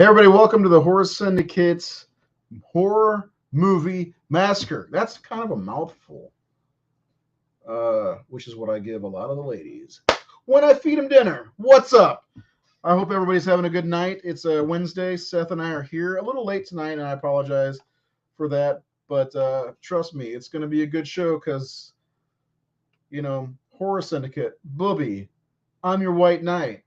Hey everybody, welcome to the Horror Syndicate's Horror Movie Massacre. That's kind of a mouthful, which is what I give a lot of the ladies when I feed them dinner. What's up? I hope everybody's having a good night. It's a Wednesday. Seth and I are here a little late tonight, and I apologize for that. But trust me, it's going to be a good show because, Horror Syndicate, Booby, I'm Your White Knight.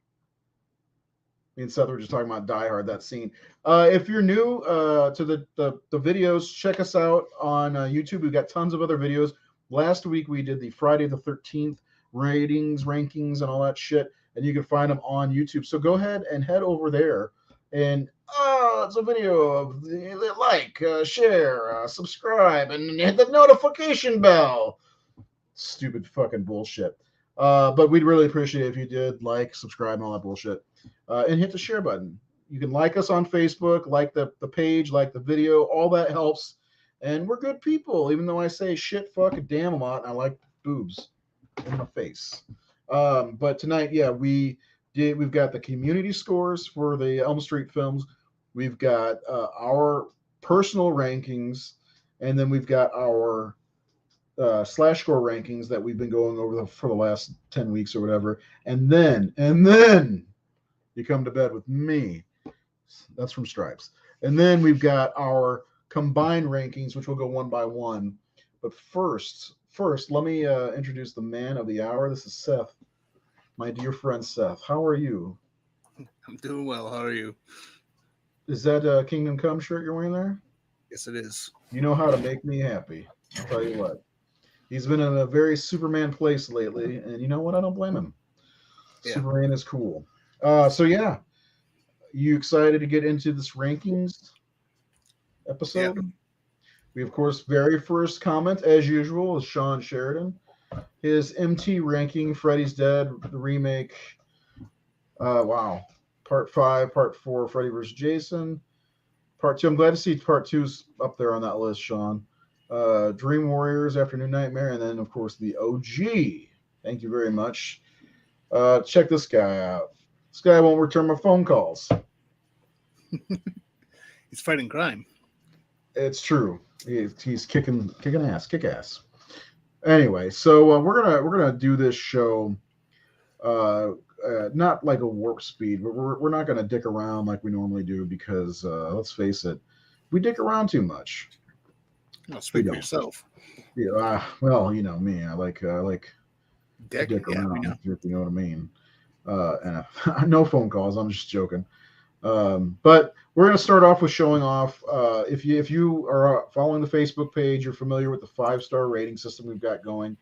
Me and Seth were just talking about Die Hard, that scene. If you're new to the videos, check us out on YouTube. We've got tons of other videos. Last week we did the Friday the 13th ratings, rankings, and all that shit, and you can find them on YouTube. So go ahead and head over there, and it's a video of share, subscribe, and hit the notification bell. Stupid fucking bullshit. But we'd really appreciate it if you did like, subscribe, and all that bullshit. And hit the share button. You can like us on Facebook, like the page, like the video. All that helps. And we're good people, even though I say shit, fuck, and damn a lot. And I like boobs in my face. But tonight, we've got the community scores for the Elm Street films. We've got our personal rankings, and then we've got our slash score rankings that we've been going over for the last 10 weeks or whatever. And then you come to bed with me. That's from Stripes. And then we've got our combined rankings, which will go one by one. But first, let me introduce the man of the hour. This is Seth, my dear friend Seth. How are you? I'm doing well. How are you? Is that a Kingdom Come shirt you're wearing there? Yes, it is. You know how to make me happy. I'll tell you what. He's been in a very Superman place lately, and you know what? I don't blame him. Yeah. Superman is cool. You excited to get into this rankings episode? Yeah. We, of course, very first comment, as usual, is Sean Sheridan. His MT ranking, Freddy's Dead, the remake. Part 5, Part 4, Freddy vs. Jason. Part 2, I'm glad to see Part 2's up there on that list, Sean. Dream Warriors, Afternoon Nightmare, and then, of course, the OG. Thank you very much. Check this guy out. This guy won't return my phone calls. He's fighting crime. It's true. He's kicking ass, kick ass. Anyway, so we're gonna do this show, not like a warp speed, but we're not gonna dick around like we normally do because let's face it, we dick around too much. Well, speak for yourself. Yeah, well, you know me. I like dick around. If you know what I mean. And no phone calls. I'm just joking. But we're going to start off with showing off. If you are following the Facebook page, you're familiar with the 5-star rating system we've got going,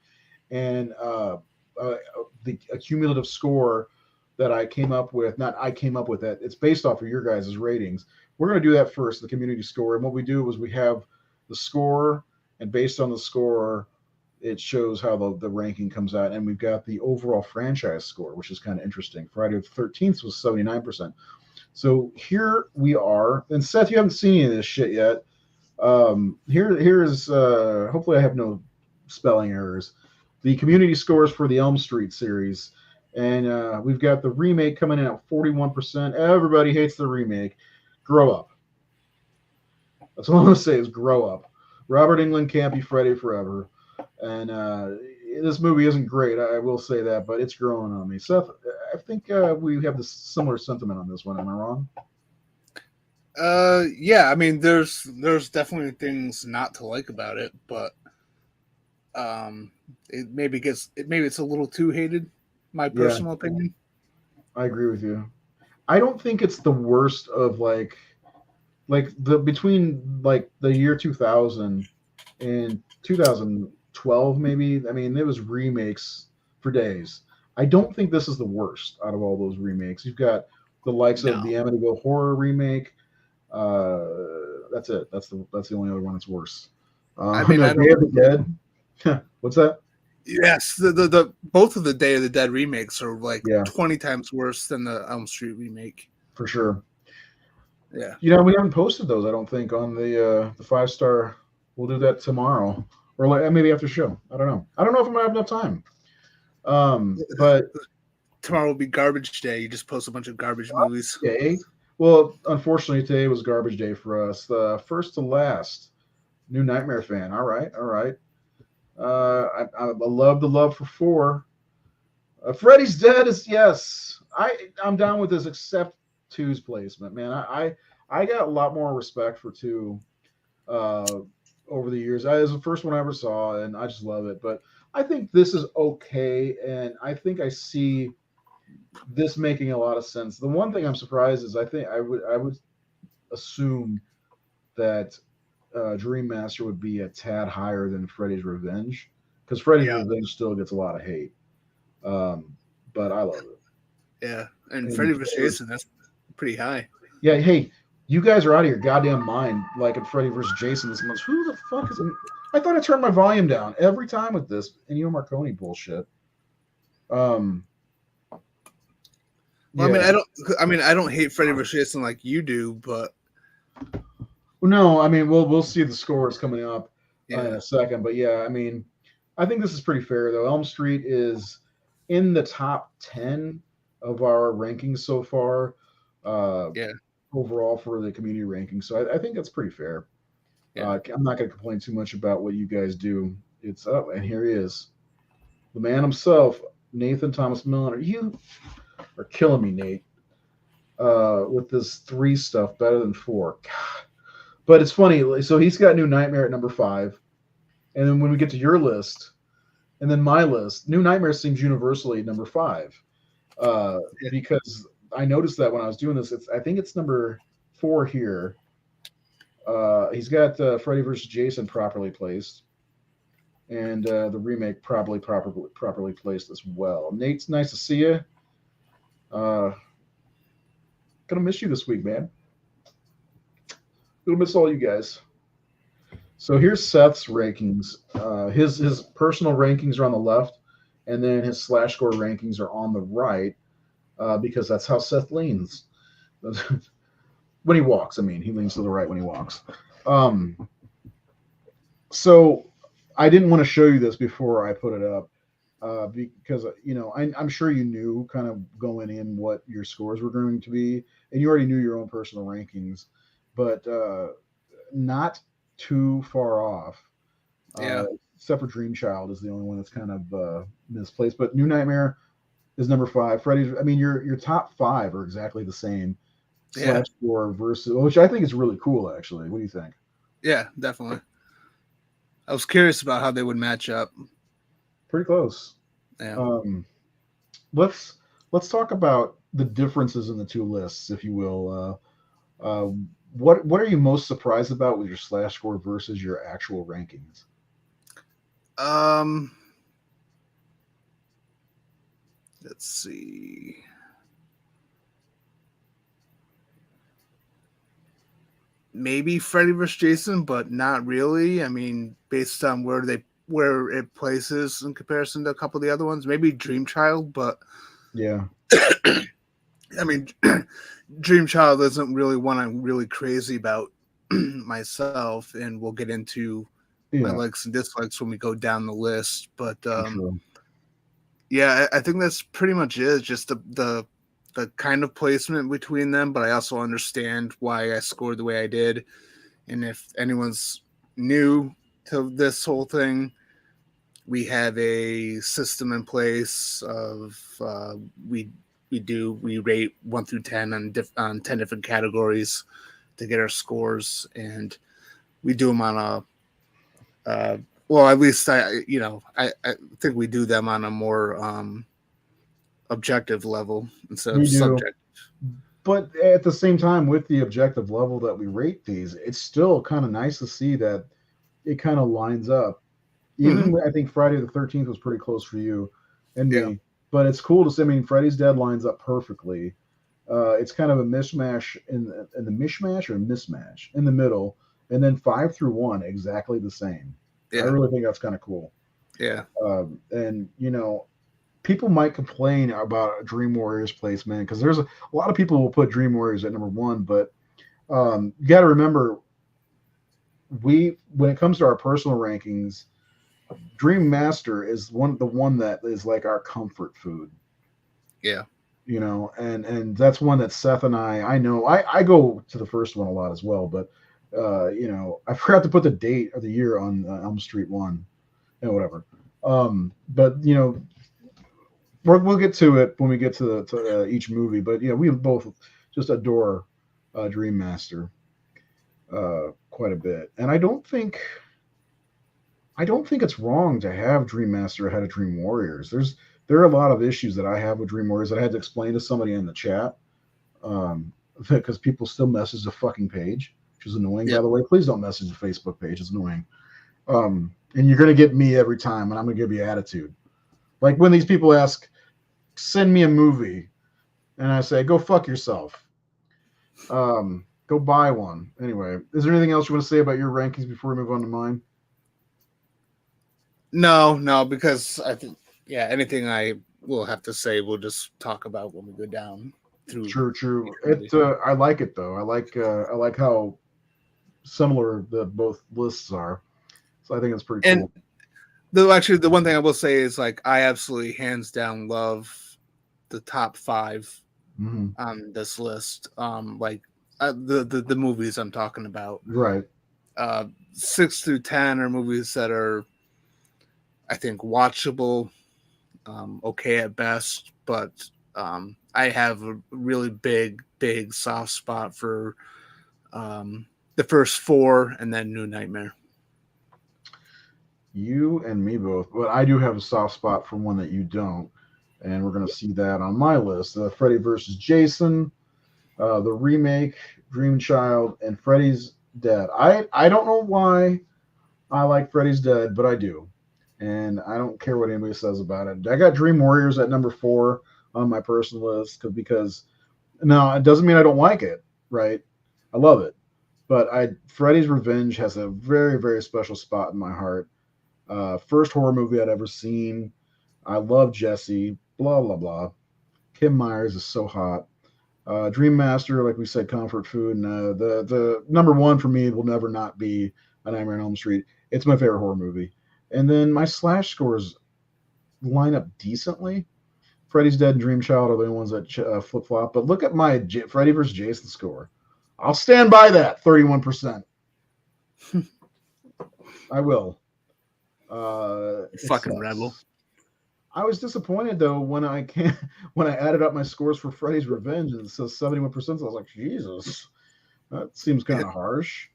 and the cumulative score that I came up with. Not I came up with that. It's based off of your guys' ratings. We're going to do that first, the community score. And what we do is we have the score, and based on the score, it shows how the ranking comes out. And we've got the overall franchise score, which is kind of interesting. Friday the 13th was 79%. So here we are. And Seth, you haven't seen any of this shit yet. Here is hopefully I have no spelling errors. The community scores for the Elm Street series. And we've got the remake coming in at 41%. Everybody hates the remake. Grow up. That's all I'm going to say is grow up. Robert Englund can't be Freddy forever. And this movie isn't great, I will say that, but it's growing on me. Seth, I think we have this similar sentiment on this one. Am I wrong? Yeah. I mean, there's definitely things not to like about it, but maybe it's a little too hated. My personal opinion. I agree with you. I don't think it's the worst of between the year 2000 and 2012 maybe. I mean, there was remakes for days. I don't think this is the worst out of all those remakes. You've got the likes of the Amityville Horror remake. That's it. That's the only other one that's worse. I mean, Day of the Dead. What's that? Yes, the both of the Day of the Dead remakes are 20 times worse than the Elm Street remake. For sure. Yeah. We haven't posted those, I don't think, on the 5-star. We'll do that tomorrow. Or maybe after show. I don't know. I don't know if I'm going to have enough time. But tomorrow will be garbage day. You just post a bunch of garbage movies. Okay. Well, unfortunately, today was garbage day for us. The first to last, new Nightmare fan. All right, all right. I love the love for 4. Freddy's Dead is yes. I'm down with this except two's placement, man. I got a lot more respect for 2 uh, over the years. It was the first one I ever saw, and I just love it. But I think this is okay, and I think I see this making a lot of sense. The one thing I'm surprised is I would assume that Dream Master would be a tad higher than Freddy's Revenge because Freddy's Yeah, Revenge still gets a lot of hate. But I love it. yeah. And And Freddy vs. Jason, that's pretty high. yeah, hey, you guys are out of your goddamn mind like at Freddy vs. Jason this month. Who the fuck is? I thought I turned my volume down every time with this Ennio Marconi bullshit. Well, Yeah. I don't hate Freddy vs. Jason like you do, but No, I mean we'll see the scores coming up in yeah, a second, but yeah, I mean I think this is pretty fair though. Elm Street is in the top 10 of our rankings so far. yeah, Overall for the community ranking. So I think that's pretty fair. yeah. I'm not going to complain too much about what you guys do. It's up, and here he is, the man himself, Nathan Thomas Milner. You are killing me, Nate, with this 3 stuff better than 4. God. But it's funny. So he's got New Nightmare at number 5, and then when we get to your list, and then my list, New Nightmare seems universally number 5, Yeah. because I noticed that when I was doing this. I think it's number 4 here. He's got Freddy vs. Jason properly placed, and the remake properly placed as well. Nate's nice to see you. Gonna miss you this week, man. Gonna miss all you guys. So here's Seth's rankings. His personal rankings are on the left, and then his slash score rankings are on the right, because that's how Seth leans. When he walks, I mean, he leans to the right when he walks. So I didn't want to show you this before I put it up, because I'm sure you knew kind of going in what your scores were going to be, and you already knew your own personal rankings, but not too far off. Yeah. Except for Dream Child is the only one that's kind of misplaced. But New Nightmare is number 5. Freddy's. I mean, your top 5 are exactly the same. Yeah. Slash score versus, which I think is really cool, actually. What do you think? Yeah, definitely. I was curious about how they would match up. Pretty close. Yeah. Let's talk about the differences in the 2 lists, if you will. What are you most surprised about with your slash score versus your actual rankings? Let's see. Maybe Freddy vs. Jason, but not really. I mean, based on where it places in comparison to a couple of the other ones, maybe Dream Child, but yeah, I mean, Dream Child isn't really one I'm really crazy about myself, and we'll get into my likes and dislikes when we go down the list. But yeah, I think that's pretty much it. Just the kind of placement between them, but I also understand why I scored the way I did. And if anyone's new to this whole thing, we have a system in place of we rate 1 through 10 on 10 different categories to get our scores, and we do them on a well, at least I think we do them on a more objective level instead of subjective. But at the same time, with the objective level that we rate these, it's still kind of nice to see that it kind of lines up. Even I think Friday the 13th was pretty close for you and me, but it's cool to see. I mean, Freddy's Dead lines up perfectly. It's kind of a mishmash in the mishmash or mismatch in the middle, and then 5 through 1 exactly the same. I really think that's kind of cool. Yeah. And people might complain about Dream Warriors placement because there's a lot of people will put Dream Warriors at number 1, but you got to remember, when it comes to our personal rankings, Dream Master is the one that is like our comfort food. Yeah. you know, and that's one that Seth and I know I go to the first one a lot as well, but you know, I forgot to put the date of the year on Elm Street 1, and whatever. But you know, we'll get to it when we get to each movie. But yeah, we both just adore Dream Master quite a bit, and I don't think it's wrong to have Dream Master ahead of Dream Warriors. There are a lot of issues that I have with Dream Warriors that I had to explain to somebody in the chat, because people still message the fucking page, which is annoying. By Yep. the way, please don't message the Facebook page; it's annoying. And you're gonna get me every time, and I'm gonna give you attitude. Like when these people ask, "Send me a movie," and I say, "Go fuck yourself." Go buy one. Anyway, is there anything else you want to say about your rankings before we move on to mine? No, because I think anything I will have to say, we'll just talk about when we go down through. True. each movie. I like it though. I like how similar the both lists are. So I think it's pretty And cool. the one thing I will say is like I absolutely hands down love the top 5 Hmm. on this list. Like the movies I'm talking about. Right. 6 through 10 are movies that are, I think, watchable, okay at best, but I have a really big soft spot for the first 4 and then New Nightmare. You and me both. But I do have a soft spot for one that you don't, and we're gonna see that on my list: Freddy versus Jason, the remake, Dream Child, and Freddy's Dead. I don't know why I like Freddy's Dead, but I do, and I don't care what anybody says about it. I got Dream Warriors at number 4 on my personal list because no, it doesn't mean I don't like it. Right, I love it, but Freddy's Revenge has a very special spot in my heart. First horror movie I'd ever seen. I love Jesse. Blah blah blah. Kim Myers is so hot. Dream Master, like we said, comfort food, and the number one for me will never not be A Nightmare on Elm Street. It's my favorite horror movie. And then my slash scores line up decently. Freddy's Dead and Dream Child are the only ones that flip flop. But look at my Freddy vs. Jason score. I'll stand by that 31%. I will. Fucking rebel. I was disappointed though when when I added up my scores for Freddy's Revenge and it says 71%. I was like, Jesus, that seems kind of harsh.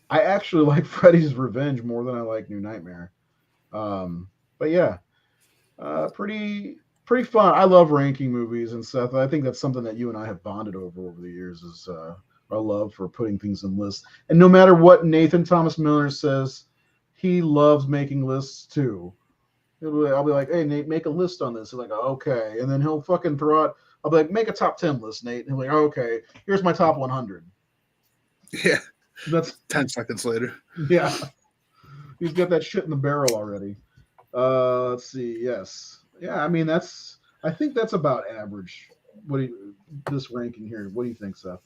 I actually like Freddy's Revenge more than I like New Nightmare. But yeah, pretty fun. I love ranking movies, and Seth, I think that's something that you and I have bonded over the years is our love for putting things in lists. And no matter what Nathan Thomas Miller says, he loves making lists too. I'll be like, hey, Nate, make a list on this. He's like, okay. And then he'll fucking throw out, I'll be like, make a top 10 list, Nate. And he'll be like, okay, here's my top 100. Yeah. That's 10 seconds later. Yeah. He's got that shit in the barrel already. Let's see. Yes. Yeah, I mean, I think that's about average. This ranking here. What do you think, Seth?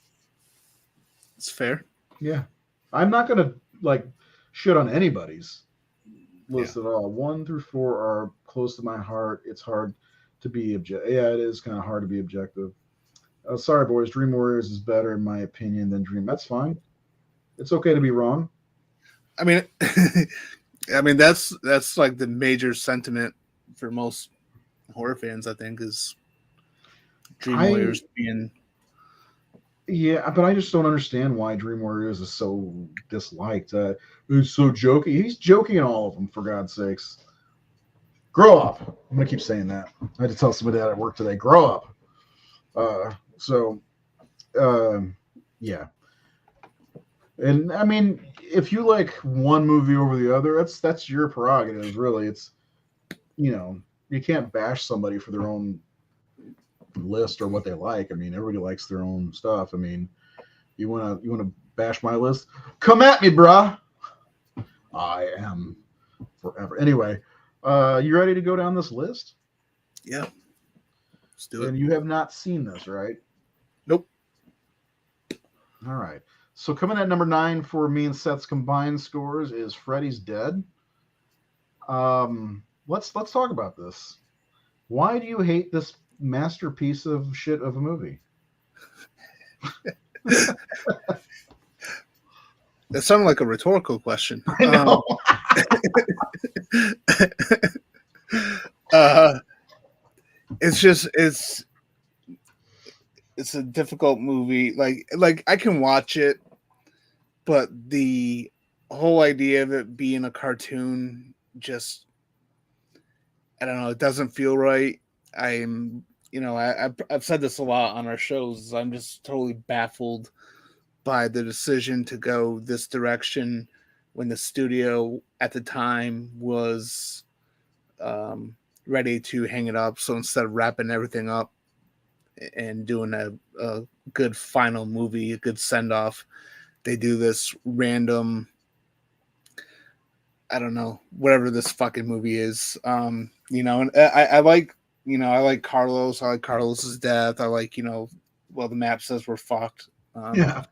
It's fair. Yeah. I'm not going to, like, shit on anybody's list at all. 1 through 4 are close to my heart. It's hard to be objective. Yeah, it is kind of hard to be objective. Sorry, boys. Dream Warriors is better, in my opinion, than Dream. That's fine. It's okay to be wrong. I mean, that's like the major sentiment for most horror fans. I think is Dream Warriors being. Yeah, but I just don't understand why Dream Warriors is so disliked. He's so jokey. He's joking in all of them, for God's sakes. Grow up. I'm going to keep saying that. I had to tell somebody that at work today. Grow up. Yeah. And, I mean, if you like one movie over the other, that's your prerogative, really. It's, you can't bash somebody for their own list or what they like. I mean, everybody likes their own stuff. I mean, you wanna bash my list? Come at me, brah. I am forever. Anyway, you ready to go down this list? Yeah. Let's do it. And you have not seen this, right? Nope. All right. So coming at number 9 for me and Seth's combined scores is Freddy's Dead. Let's talk about this. Why do you hate this masterpiece of shit of a movie. That sounded like a rhetorical question. I know. It's just it's a difficult movie. Like I can watch it, but the whole idea of it being a cartoon just, I don't know, it doesn't feel right. I'm, I've said this a lot on our shows. I'm just totally baffled by the decision to go this direction when the studio at the time was ready to hang it up. So instead of wrapping everything up and doing a good final movie, a good send off, they do this random, I don't know, whatever this fucking movie is. And I like, I like Carlos. I like Carlos's death. I like, well, the map says we're fucked. Yeah.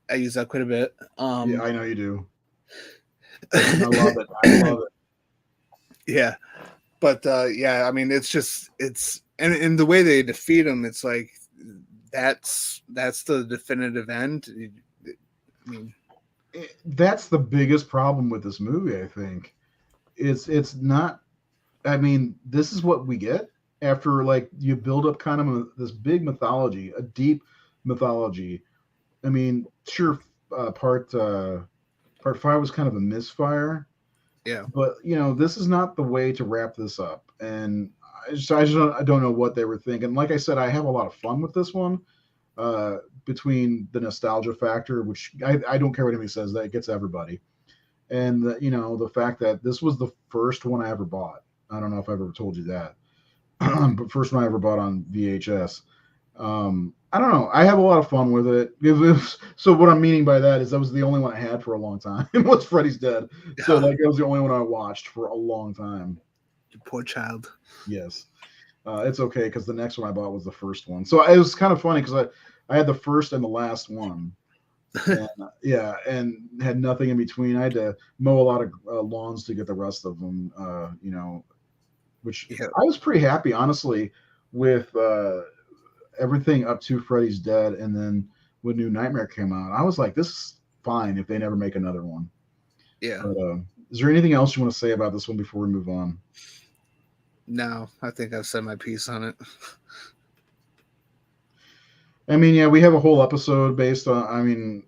I use that quite a bit. Yeah, I know you do. I love it. I love it. Yeah. But yeah, I mean, and the way they defeat him, it's like that's the definitive end. I mean, that's the biggest problem with this movie. I think it's not. I mean, this is what we get after like you build up kind of this big mythology, a deep mythology. I mean, sure, part 5 was kind of a misfire. Yeah. But this is not the way to wrap this up, and I don't know what they were thinking. Like I said, I have a lot of fun with this one. Between the nostalgia factor, which I don't care what anybody says, that gets everybody, and the fact that this was the first one I ever bought. I don't know if I've ever told you that, but first one I ever bought on VHS. I don't know. I have a lot of fun with it. So what I'm meaning by that is that was the only one I had for a long time. It was Freddy's Dead. So like it was the only one I watched for a long time. You poor child. Yes. It's okay because the next one I bought was the first one. So it was kind of funny because I had the first and the last one. And, and had nothing in between. I had to mow a lot of lawns to get the rest of them, which I was pretty happy, honestly, with everything up to Freddy's Dead, and then when New Nightmare came out, I was like, this is fine if they never make another one. Yeah. But, is there anything else you want to say about this one before we move on? No, I think I've said my piece on it. I mean, yeah, we have a whole episode based on,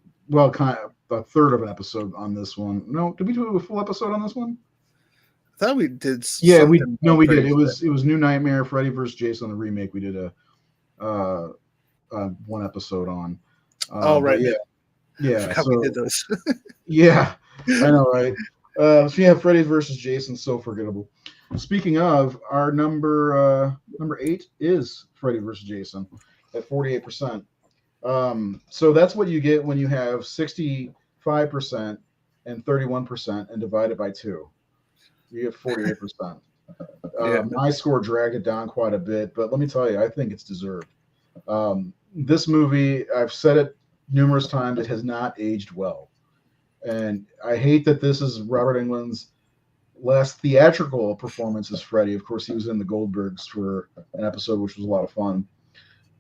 kind of a third of an episode on this one. No, did we do a full episode on this one? I thought we did. Yeah, we did. It was New Nightmare, Freddy vs. Jason, the remake. We did one episode on. Right. Yeah. So we did those. Yeah, I know, right? So yeah, Freddy versus Jason, so forgettable. Speaking of, our number 8 is Freddy versus Jason at 48%. So that's what you get when you have 65% and 31% and divide it by 2. You get 48%. My score dragged it down quite a bit, but let me tell you, I think it's deserved. This movie, I've said it numerous times, it has not aged well. And I hate that this is Robert Englund's last theatrical performance as Freddy. Of course, he was in the Goldbergs for an episode, which was a lot of fun.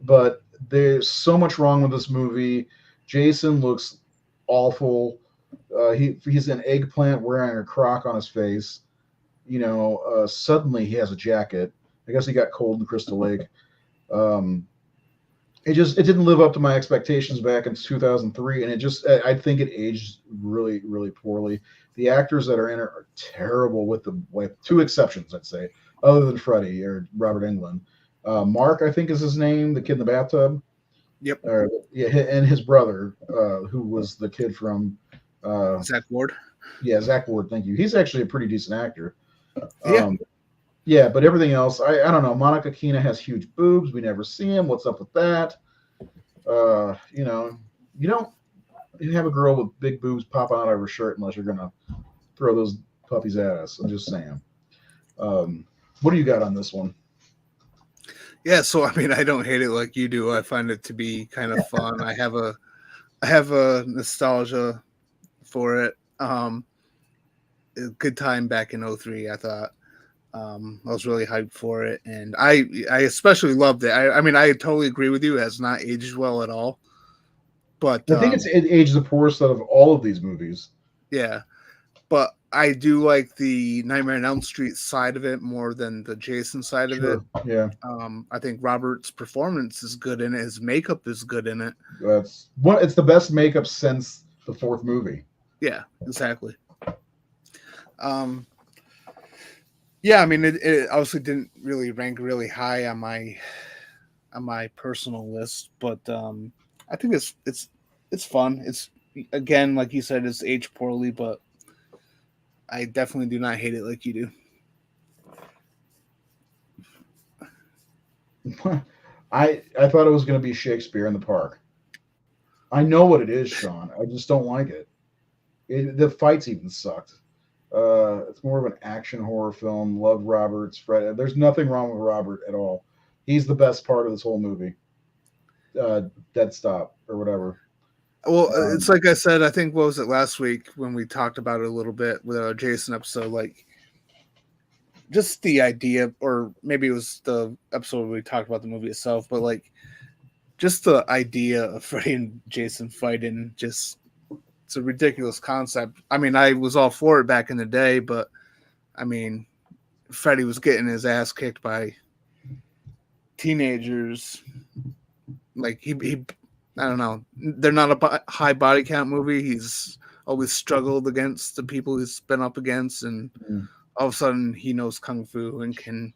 But there's so much wrong with this movie. Jason looks awful. He's an eggplant wearing a crock on his face. Suddenly he has a jacket. I guess he got cold in Crystal Lake. It didn't live up to my expectations back in 2003, and I think it aged really, really poorly. The actors that are in it are terrible, with 2 exceptions, I'd say, other than Freddy or Robert Englund. Mark, I think is his name, the kid in the bathtub. Yep. And his brother, who was the kid from Zach Ward. Yeah, Zach Ward. Thank you. He's actually a pretty decent actor. Yeah. But everything else, I don't know. Monica Keena has huge boobs. We never see him. What's up with that? You don't have a girl with big boobs popping out of her shirt unless you're gonna throw those puppies at us. I'm just saying. What do you got on this one? Yeah, so I mean, I don't hate it like you do. I find it to be kind of fun. I have a nostalgia for it. A good time back in 03, I thought. I was really hyped for it, and I especially loved it. I mean, I totally agree with you. It has not aged well at all, but I think it aged the poorest out of all of these movies. yeah. But I do like the Nightmare on Elm Street side of it more than the Jason side of it. Sure. Yeah. I think Robert's performance is good in it. His makeup is good in it. It's the best makeup since the fourth movie. Yeah, exactly. Yeah, I mean, it obviously didn't really rank really high on my personal list, but I think it's fun. It's, again, like you said, it's aged poorly, but I definitely do not hate it like you do. I thought it was going to be Shakespeare in the Park. I know what it is, Sean. I just don't like it. The fights even sucked. It's more of an action horror film. Love Robert's Fred. There's nothing wrong with Robert at all. He's the best part of this whole movie. Dead stop or whatever. Well, it's like I said, I think, what was it, last week when we talked about it a little bit with our Jason episode, like, just the idea, or maybe it was the episode where we talked about the movie itself, but like, just the idea of Freddy and Jason fighting, just, it's a ridiculous concept. I mean, I was all for it back in the day, but I mean, Freddy was getting his ass kicked by teenagers. Like, he I don't know. They're not a high body count movie. He's always struggled against the people he's been up against, and all of a sudden he knows kung fu and can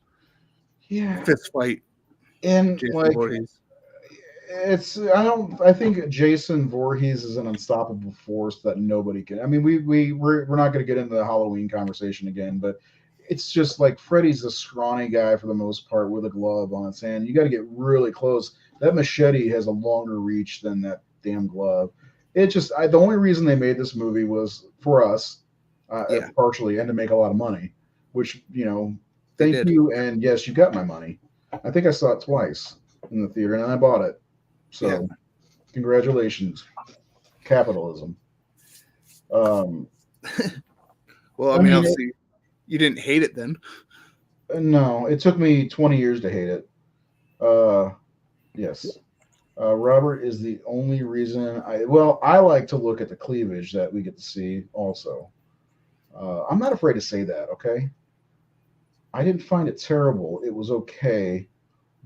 fist fight. And Jason like, Voorhees. I think Jason Voorhees is an unstoppable force that nobody can. I mean, we're not going to get into the Halloween conversation again, but it's just like Freddy's a scrawny guy for the most part with a glove on his hand. You got to get really close. That machete has a longer reach than that damn glove. It just, the only reason they made this movie was for us, partially, and to make a lot of money, which, thank you. And yes, you got my money. I think I saw it twice in the theater and I bought it. So congratulations, capitalism. Well, I mean obviously, you didn't hate it then. No, it took me 20 years to hate it. Yes. Robert is the only reason I like to look at the cleavage that we get to see also. I'm not afraid to say that, okay? I didn't find it terrible. It was okay,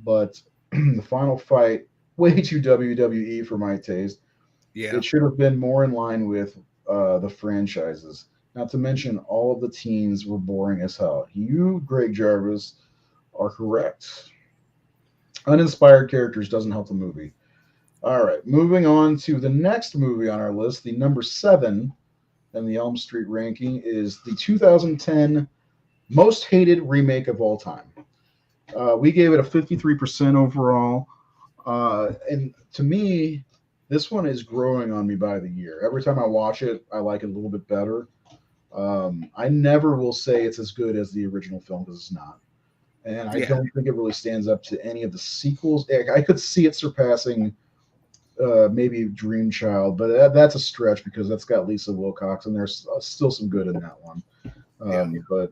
but the final fight, way too WWE for my taste. Yeah. It should have been more in line with the franchises. Not to mention, all of the teens were boring as hell. You, Greg Jarvis, are correct. Uninspired characters doesn't help the movie. All right, moving on to the next movie on our list, the number 7 in the Elm Street ranking is the 2010 most hated remake of all time. We gave it a 53% overall. And to me, this one is growing on me by the year. Every time I watch it, I like it a little bit better. I never will say it's as good as the original film because it's not. And I don't think it really stands up to any of the sequels. I could see it surpassing maybe Dream Child, but that's a stretch because that's got Lisa Wilcox, and there's still some good in that one. But,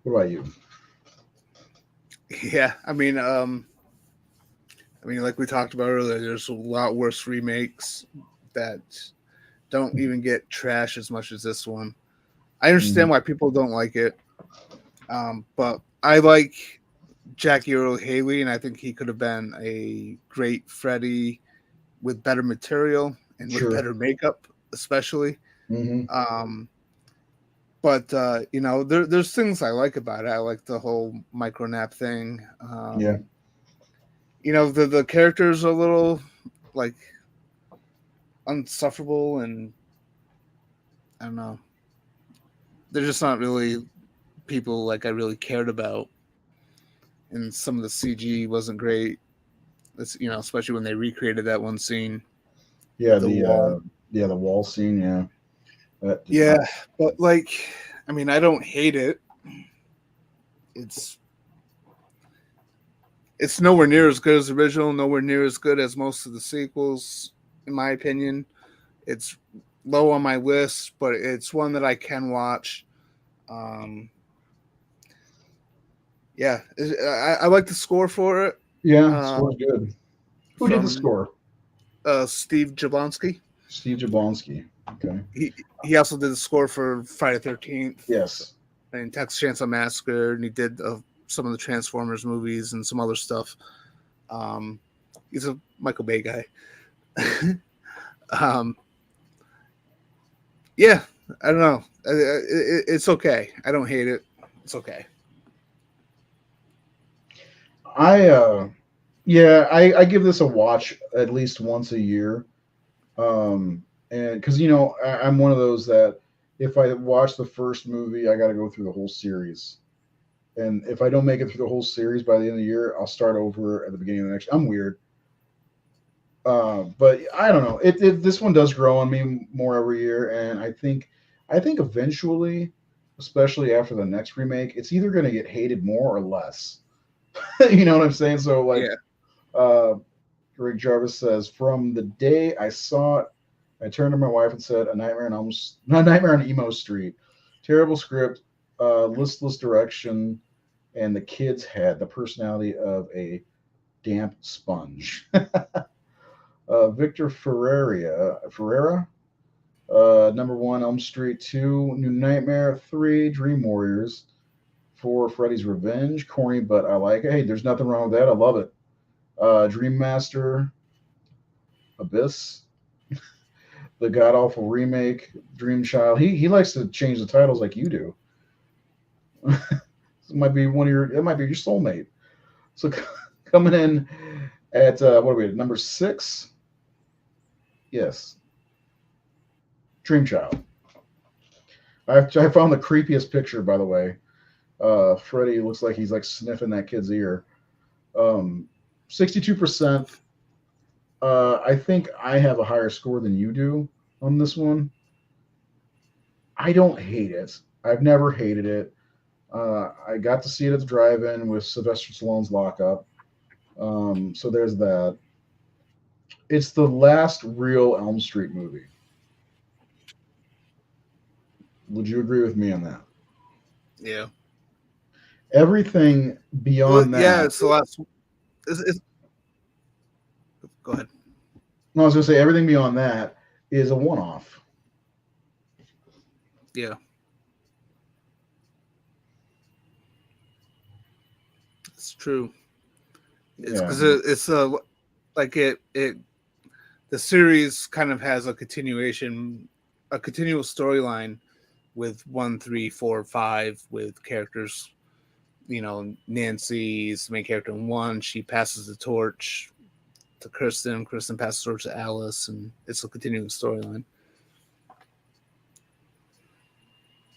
what about you? Yeah, I mean, like we talked about earlier, there's a lot worse remakes that don't even get trash as much as this one. I understand why people don't like it. But I like Jackie Earle Haley, and I think he could have been a great Freddy with better material and with better makeup, especially. But there's things I like about it. I like the whole micro nap thing. The characters are a little like unsufferable, and I don't know. They're just not really people like I really cared about, and some of the CG wasn't great. It's, especially when they recreated that one scene. The wall scene. But like, I mean, I don't hate it. It's nowhere near as good as the original. Nowhere near as good as most of the sequels, in my opinion. It's low on my list, but it's one that I can watch. Yeah, I like the score for it. Yeah, score's good. Who did the From score? Steve Jablonsky. Steve Jablonsky. Okay. He also did the score for Friday 13th. Yes. And Texas Chainsaw Massacre, and he did some of the Transformers movies and some other stuff. He's a Michael Bay guy. Yeah, I don't know. It's okay. I don't hate it. It's okay. I give this a watch at least once a year. And because I'm one of those that if I watch the first movie, I got to go through the whole series. And if I don't make it through the whole series by the end of the year, I'll start over at the beginning of the next. I'm weird. But I don't know. This one does grow on me more every year, and I think eventually, especially after the next remake, it's either going to get hated more or less. You know what I'm saying? So like, Rick Jarvis says, from the day I saw it, I turned to my wife and said, "A Nightmare on Emo Street. Terrible script, listless direction, and the kids had the personality of a damp sponge." Victor Ferreira, number one, Elm Street 2, New Nightmare 3, Dream Warriors 4, Freddy's Revenge, corny, but I like it. Hey, there's nothing wrong with that. I love it. Dream Master, Abyss, the god awful remake, Dream Child. He likes to change the titles like you do. It might be it might be your soulmate. So coming in at what are we at, number 6? Yes, Dream Child. I found the creepiest picture, by the way. Freddy looks like he's like sniffing that kid's ear. 62%. I think I have a higher score than you do on this one. I don't hate it. I've never hated it. I got to see it at the drive-in with Sylvester Stallone's Lockup. So there's that. It's the last real Elm Street movie. Would you agree with me on that? Yeah. Everything beyond that. Yeah, it's the last. Go ahead. No, I was going to say everything beyond that is a one-off. Yeah. It's true. It's because it's like it the series kind of has a continual storyline with 1, 3, 4, 5 with characters. Nancy's the main character in 1. She passes the torch to Kristen. Kristen passes the torch to Alice, and it's a continuing storyline.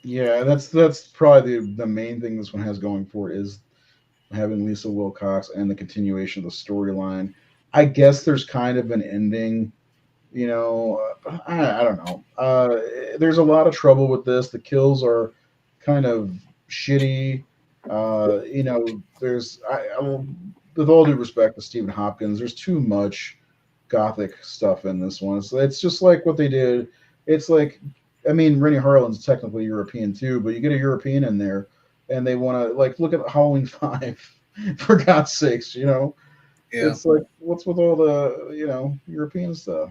Yeah, that's probably the main thing this one has going for it is having Lisa Wilcox and the continuation of the storyline. I guess there's kind of an ending, I don't know. There's a lot of trouble with this. The kills are kind of shitty. There's with all due respect to Stephen Hopkins, there's too much gothic stuff in this one. It's just like what they did. It's like, I mean, Rennie Harlan's technically European too, but you get a European in there, and they want to look at Halloween 5, for God's sakes, Yeah. It's like, what's with all the European stuff?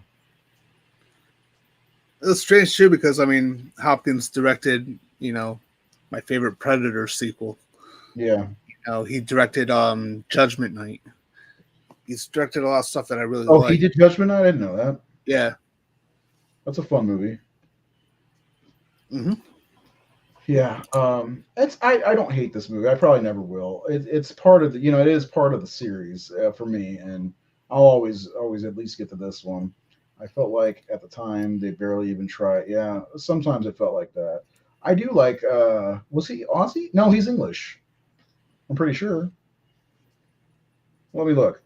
It's strange too because Hopkins directed my favorite Predator sequel. Yeah. He directed Judgment Night. He's directed a lot of stuff that I really like. Oh, he did Judgment Night? I didn't know that. Yeah. That's a fun movie. Mm-hmm. Yeah. I don't hate this movie. I probably never will. It's part of the it is part of the series for me, and I'll always at least get to this one. I felt like at the time they barely even tried. Yeah, sometimes it felt like that. I do like was he Aussie? No, he's English. I'm pretty sure. Let me look.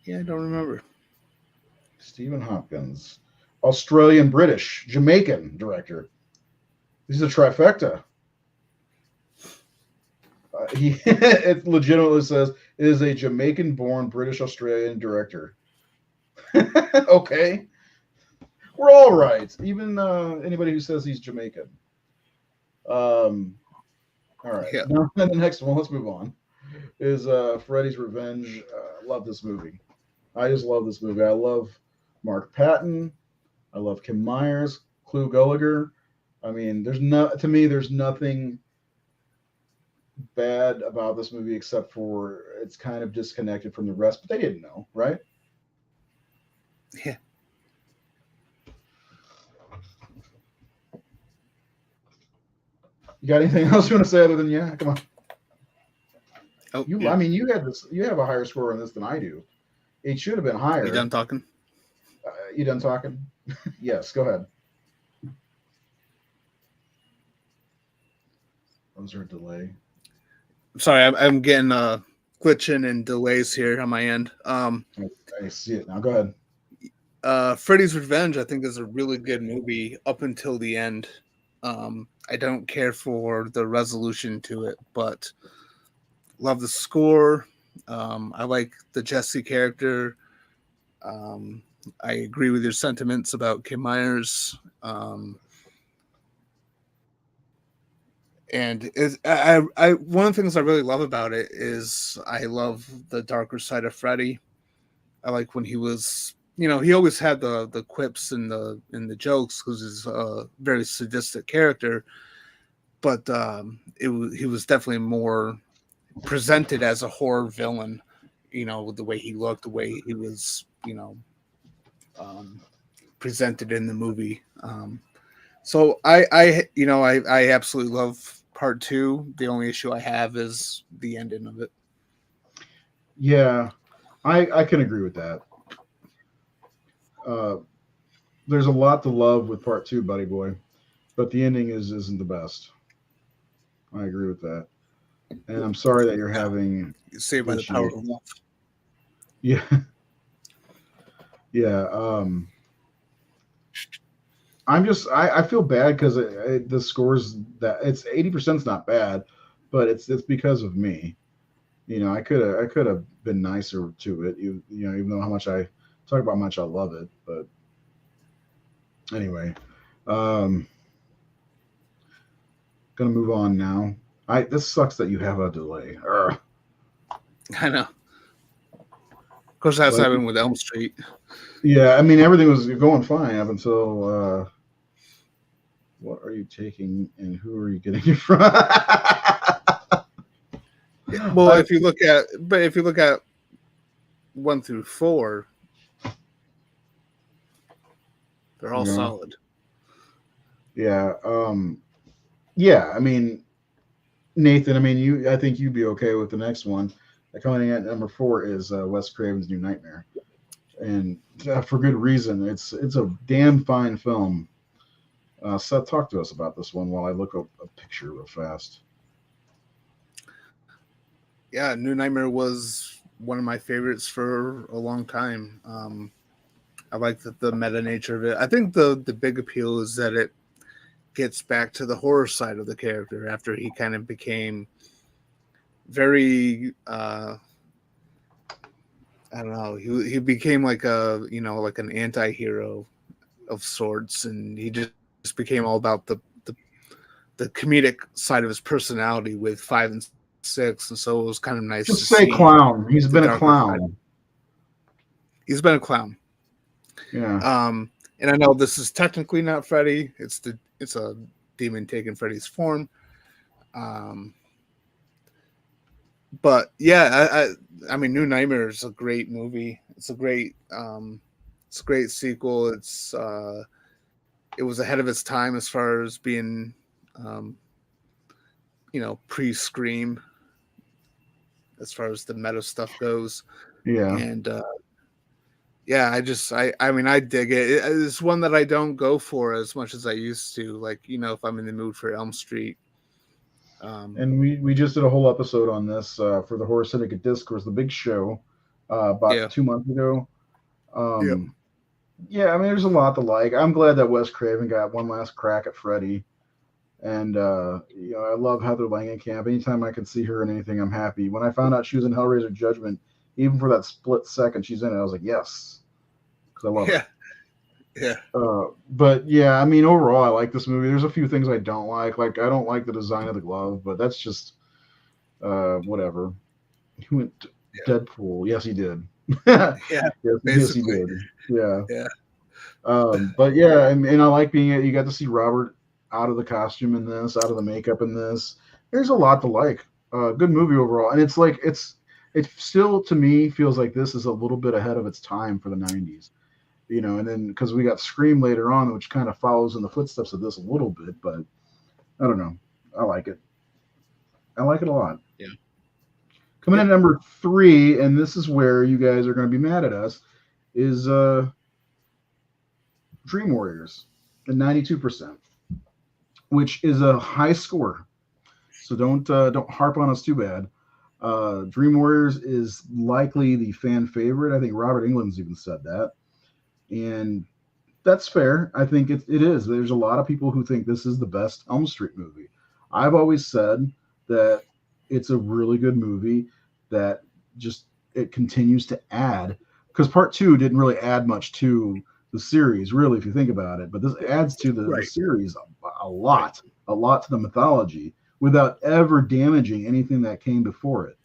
Yeah, I don't remember. Stephen Hopkins. Australian, British, Jamaican director. He's a trifecta. It legitimately says it is a Jamaican-born British Australian director. Okay, we're all right. Even anybody who says he's Jamaican. All right. Yeah. Now, the next one, let's move on, is Freddy's Revenge. Love this movie. I just love this movie. I love Mark Patton. I love Kim Myers, Clu Gulager. I mean, to me, there's nothing bad about this movie except for it's kind of disconnected from the rest, but they didn't know, right? Yeah. You got anything else you want to say other than yeah? Come on. Oh, You, yeah. I mean, you had this. You have a higher score on this than I do. It should have been higher. You done talking? You done talking? Yes. Go ahead. Was there a delay? Sorry, I'm getting glitching and delays here on my end. I see it now. Go ahead. Freddy's Revenge, I think, is a really good movie up until the end. I don't care for the resolution to it, but love the score. I like the Jesse character. I agree with your sentiments about Kim Myers. And I one of the things I really love about it is I love the darker side of Freddy. I like when he was, he always had the quips and the jokes because he's a very sadistic character, but he was definitely more presented as a horror villain. With the way he looked, the way he was, presented in the movie. So I absolutely love part 2. The only issue I have is the ending of it. Yeah, I can agree with that. There's a lot to love with part 2, buddy boy, but the ending isn't the best. I agree with that, and I'm sorry that you're having. Saved by the power of love. Yeah, yeah. I feel bad because the scores that it's 80% is not bad, but it's because of me. I could have been nicer to it. Even though how much I talk about how much I love it, but anyway, gonna move on now. This sucks that you have a delay. Urgh. I know. Of course, that's happening with Elm Street. Yeah, I mean everything was going fine up until. What are you taking, and who are you getting it from? Well, if you look at 1 through 4, they're all solid. Yeah. Yeah. I mean, Nathan. I mean, I think you'd be okay with the next one. Coming in at number 4 is Wes Craven's New Nightmare, and for good reason. It's a damn fine film. Seth, talk to us about this one while I look up a picture real fast. Yeah, New Nightmare was one of my favorites for a long time. I like the meta nature of it. I think the big appeal is that it gets back to the horror side of the character after he kind of became very I don't know, he became like like an anti-hero of sorts, and he just became all about the comedic side of his personality with 5 and 6, and so it was kind of nice Just to say see clown. He's been a clown. Side. He's been a clown. Yeah. And I know this is technically not Freddy. It's a demon taking Freddy's form. But yeah, I mean, New Nightmare is a great movie. It's a great sequel. It was ahead of its time as far as being, pre-Scream, as far as the meta stuff goes. Yeah. And yeah, I mean, I dig it. It's one that I don't go for as much as I used to. Like, if I'm in the mood for Elm Street. And we just did a whole episode on this for the Horror Syndicate Discourse, the big show, about 2 months ago. Yeah, I mean, there's a lot to like. I'm glad that Wes Craven got one last crack at Freddy. And, I love Heather Langenkamp. Anytime I can see her in anything, I'm happy. When I found out she was in Hellraiser Judgment, even for that split second she's in it, I was like, yes. Because I love Yeah. But yeah, I mean, overall, I like this movie. There's a few things I don't like. Like, I don't like the design of the glove, but that's just whatever. He went to Yeah. Deadpool. Yes, he did. yes, Yeah. yes, he Basically. did. Yeah. Yeah. But yeah, and I like being you got to see Robert out of the costume in this, out of the makeup in this. There's a lot to like. Good movie overall, and it's like it still to me feels like this is a little bit ahead of its time for the '90s. And then because we got Scream later on, which kind of follows in the footsteps of this a little bit, but I don't know. I like it. I like it a lot. Yeah. Coming in Yep. at number 3, and this is where you guys are going to be mad at us, is Dream Warriors at 92%, which is a high score. So don't harp on us too bad. Dream Warriors is likely the fan favorite. I think Robert Englund's even said that, and that's fair. I think it is. There's a lot of people who think this is the best Elm Street movie. I've always said that it's a really good movie that just it continues to add, because part 2 didn't really add much to the series, really, if you think about it. But this adds to the Right. series a lot to the mythology without ever damaging anything that came before it.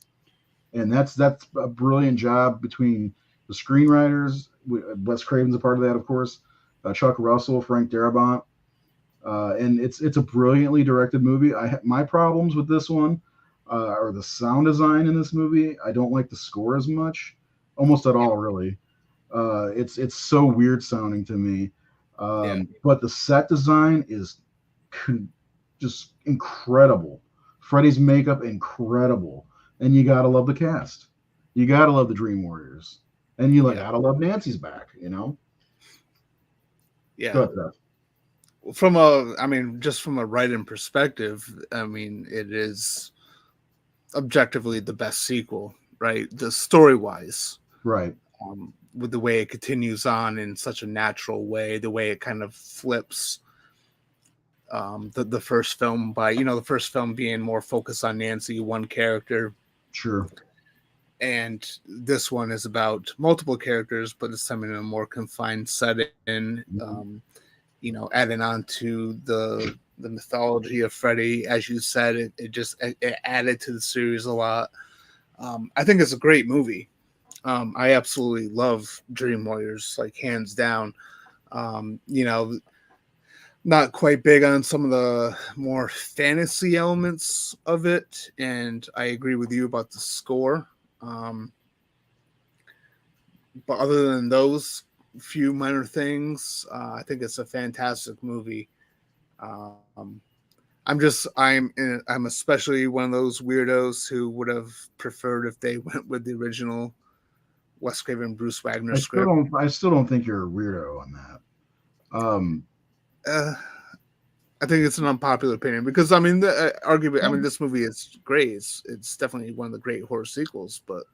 And that's a brilliant job between the screenwriters. Wes Craven's a part of that, of course. Chuck Russell, Frank Darabont, and it's a brilliantly directed movie. My problems with this one are the sound design in this movie. I don't like the score as much, almost at all, really. It's so weird sounding to me. Yeah. But the set design is just incredible. Freddy's makeup incredible, and you gotta love the cast. You gotta love the Dream Warriors, and you Yeah. gotta love Nancy's back. Yeah. Go ahead, Seth. Just from a writing perspective, it is objectively the best sequel, right? The story wise, Right. with the way it continues on in such a natural way, the way it kind of flips the first film by, the first film being more focused on Nancy, one character. Sure. And this one is about multiple characters, but this time in a more confined setting. Adding on to the mythology of Freddy, as you said, it added to the series a lot. I think it's a great movie. I absolutely love Dream Warriors, like hands down. Not quite big on some of the more fantasy elements of it, and I agree with you about the score. But other than those few minor things, I think it's a fantastic movie. I'm especially one of those weirdos who would have preferred if they went with the original Wes Craven Bruce Wagner script. I still don't think you're a weirdo on that. I think it's an unpopular opinion because arguably, this movie is great. It's definitely one of the great horror sequels, but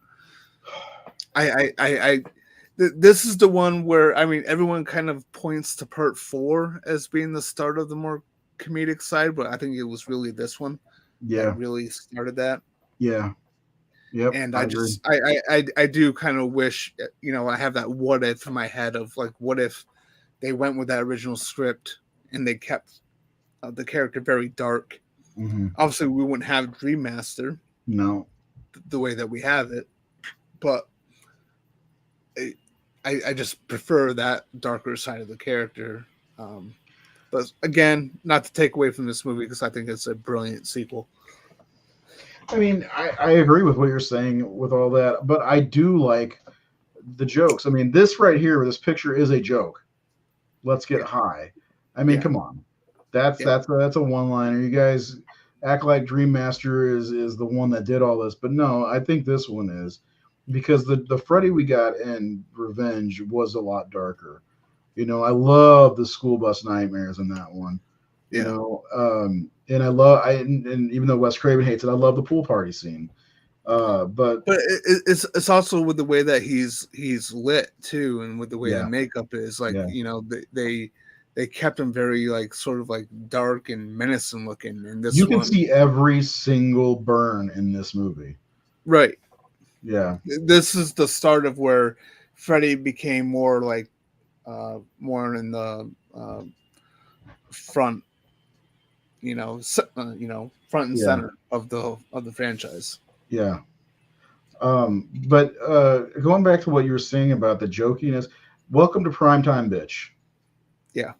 this is the one where everyone kind of points to part 4 as being the start of the more comedic side, but I think it was really this one that really started that. Yeah. Yep. And I do kind of wish, I have that what if in my head of like, what if they went with that original script and they kept the character very dark. Mm-hmm. Obviously, we wouldn't have Dream Master. No. The way that we have it, but I just prefer that darker side of the character. But again, not to take away from this movie because I think it's a brilliant sequel. I agree with what you're saying with all that, but I do like the jokes. This right here, this picture is a joke. Let's get high. Come on. That's a one-liner. You guys act like Dream Master is the one that did all this, but no, I think this one is, because the Freddy we got in Revenge was a lot darker. I love the school bus nightmares in that one. And and even though Wes Craven hates it, I love the pool party scene. But it's also with the way that he's lit too, and with the way the makeup is, like they kept him very like sort of like dark and menacing looking. And this you can see every single burn in this movie. Right. Yeah. This is the start of where Freddy became more like more in the front, front and Yeah, center of the franchise. yeah. But going back to what you were saying about the jokiness, welcome to primetime, bitch. Yeah,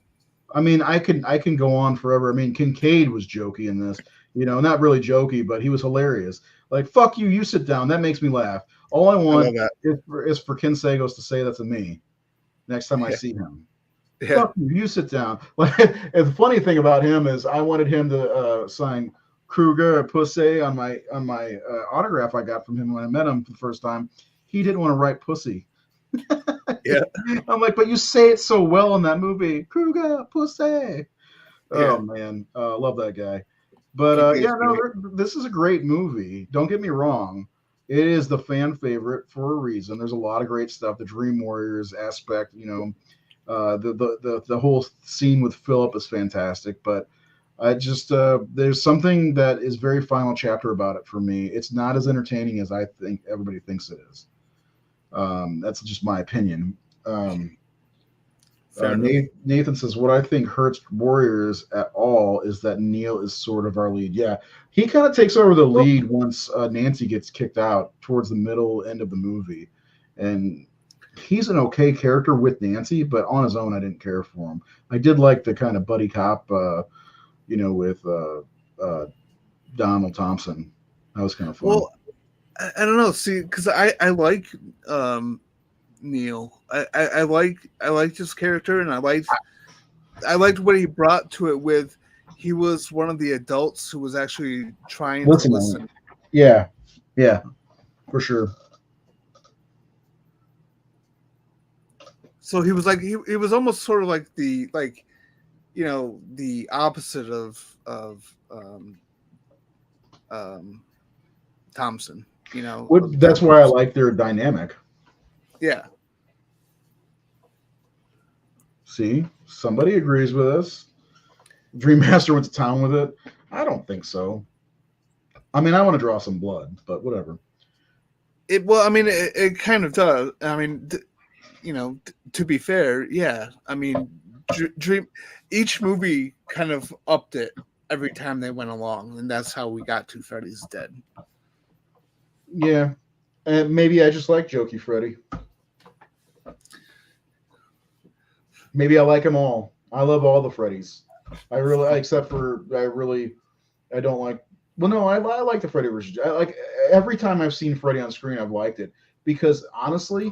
I mean, I can go on forever. I mean, Kincaid was jokey in this, not really jokey, but he was hilarious. Like, fuck you, you sit down. That makes me laugh. All I I love want that. is for Ken Sagos to say that to me next time I Yeah, see him. yeah, Fuck you, you sit down. Like, and the funny thing about him is, I wanted him to sign Kruger Pussy on my autograph I got from him when I met him for the first time. He didn't want to write pussy. yeah, I'm like, but you say it so well in that movie, Kruger Pussy. yeah. Oh man, love that guy. But Kincaid's yeah, no, great. this is a great movie. Don't get me wrong. It is the fan favorite for a reason. There's a lot of great stuff. The Dream Warriors aspect, the whole scene with Philip is fantastic. But I just there's something that is very final chapter about it for me. It's not as entertaining as I think everybody thinks it is. That's just my opinion. Um, Fair enough. Nathan says, "What I think hurts Warriors at all is that Neil is sort of our lead. Yeah, he kind of takes over the Well, lead once Nancy gets kicked out towards the middle end of the movie, and he's an okay character with Nancy, but on his own, I didn't care for him. I did like the kind of buddy cop, with Donald Thompson. That was kind of fun. well, I don't know. See, because I like Neil. I liked his character, and I liked what he brought to it. With he was one of the adults who was actually trying to Listening, listen. yeah, yeah, for sure. So he was like he was almost sort of like the opposite of um, Thompson. Of That's Ted why I Thompson. like their dynamic. Yeah. See, somebody agrees with us. Dream Master went to town with it. I don't think so. I mean, I want to draw some blood, but whatever. Well, I mean, it kind of does. I mean, to be fair, yeah. I mean, Dream. Each movie kind of upped it every time they went along, and that's how we got to Freddy's Dead. Yeah, and maybe I just like Jokey Freddy. Maybe I like them all. I love all the Freddys. Except for I don't like. Well, no, I like the Freddy version. I like every time I've seen Freddy on screen, I've liked it because honestly,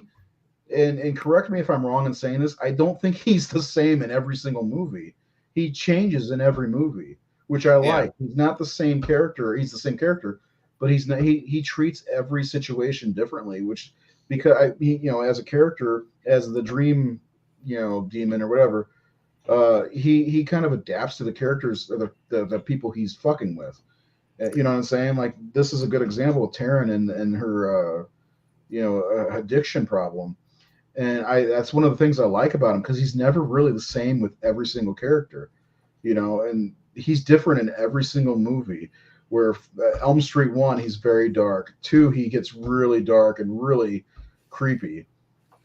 and correct me if I'm wrong in saying this, I don't think he's the same in every single movie. He changes in every movie, which I Yeah, like. He's not the same character. He's the same character, but he's not. He treats every situation differently, which because as a character, as the dream, demon or whatever, he kind of adapts to the characters or the people he's fucking with. You know what I'm saying? Like this is a good example of Taryn and her addiction problem. And that's one of the things I like about him because he's never really the same with every single character, and he's different in every single movie. Where Elm Street 1, he's very dark. 2, he gets really dark and really creepy.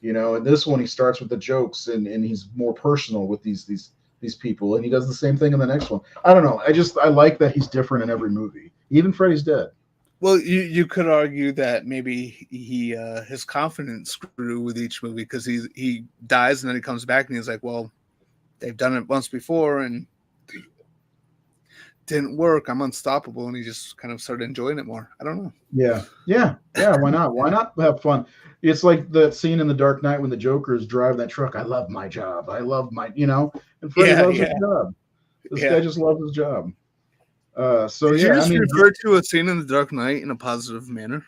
And this one he starts with the jokes and he's more personal with these people, and he does the same thing in the next one. I don't know. I like that he's different in every movie. Even Freddy's Dead. well, you could argue that maybe he his confidence grew with each movie because he dies and then he comes back and he's like, well, they've done it once before and didn't work. I'm unstoppable, and he just kind of started enjoying it more. I don't know. Yeah, yeah, yeah. Why not? Why not have fun? It's like that scene in The Dark Knight when the Joker is driving that truck. I love my job. I love and Freddy Yeah, loves his yeah, job. This guy yeah. just loves his job. So Did you yeah, I just mean, refer to a scene in The Dark Knight in a positive manner?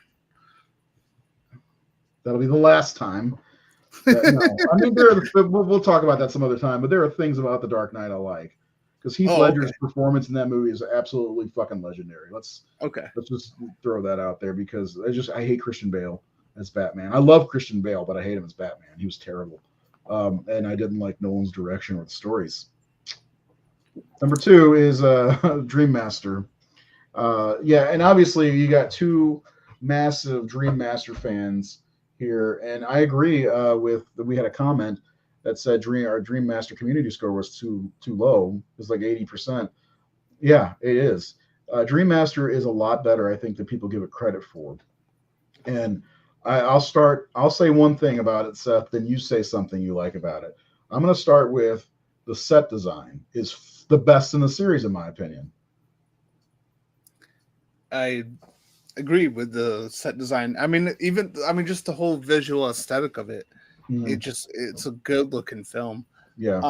that'll be the last time. No, I mean, we'll talk about that some other time. But there are things about The Dark Knight I like because Heath Oh, okay, Ledger's performance in that movie is absolutely fucking legendary. okay. Let's just throw that out there because I hate Christian Bale as Batman. I love Christian Bale, but I hate him as Batman. He was terrible, and I didn't like Nolan's direction or the stories. Number 2 is Dream Master. Yeah, and obviously you got two massive Dream Master fans here, and I agree with. We had a comment. that said our Dream Master community score was too low. It was like 80%. Yeah, it is. Dream Master is a lot better, I think, than people give it credit for. And I'll start. I'll say one thing about it, Seth. Then you say something you like about it. I'm going to start with the set design is the best in the series, in my opinion. I agree with the set design. I mean, just the whole visual aesthetic of it. It's a good looking film. Yeah.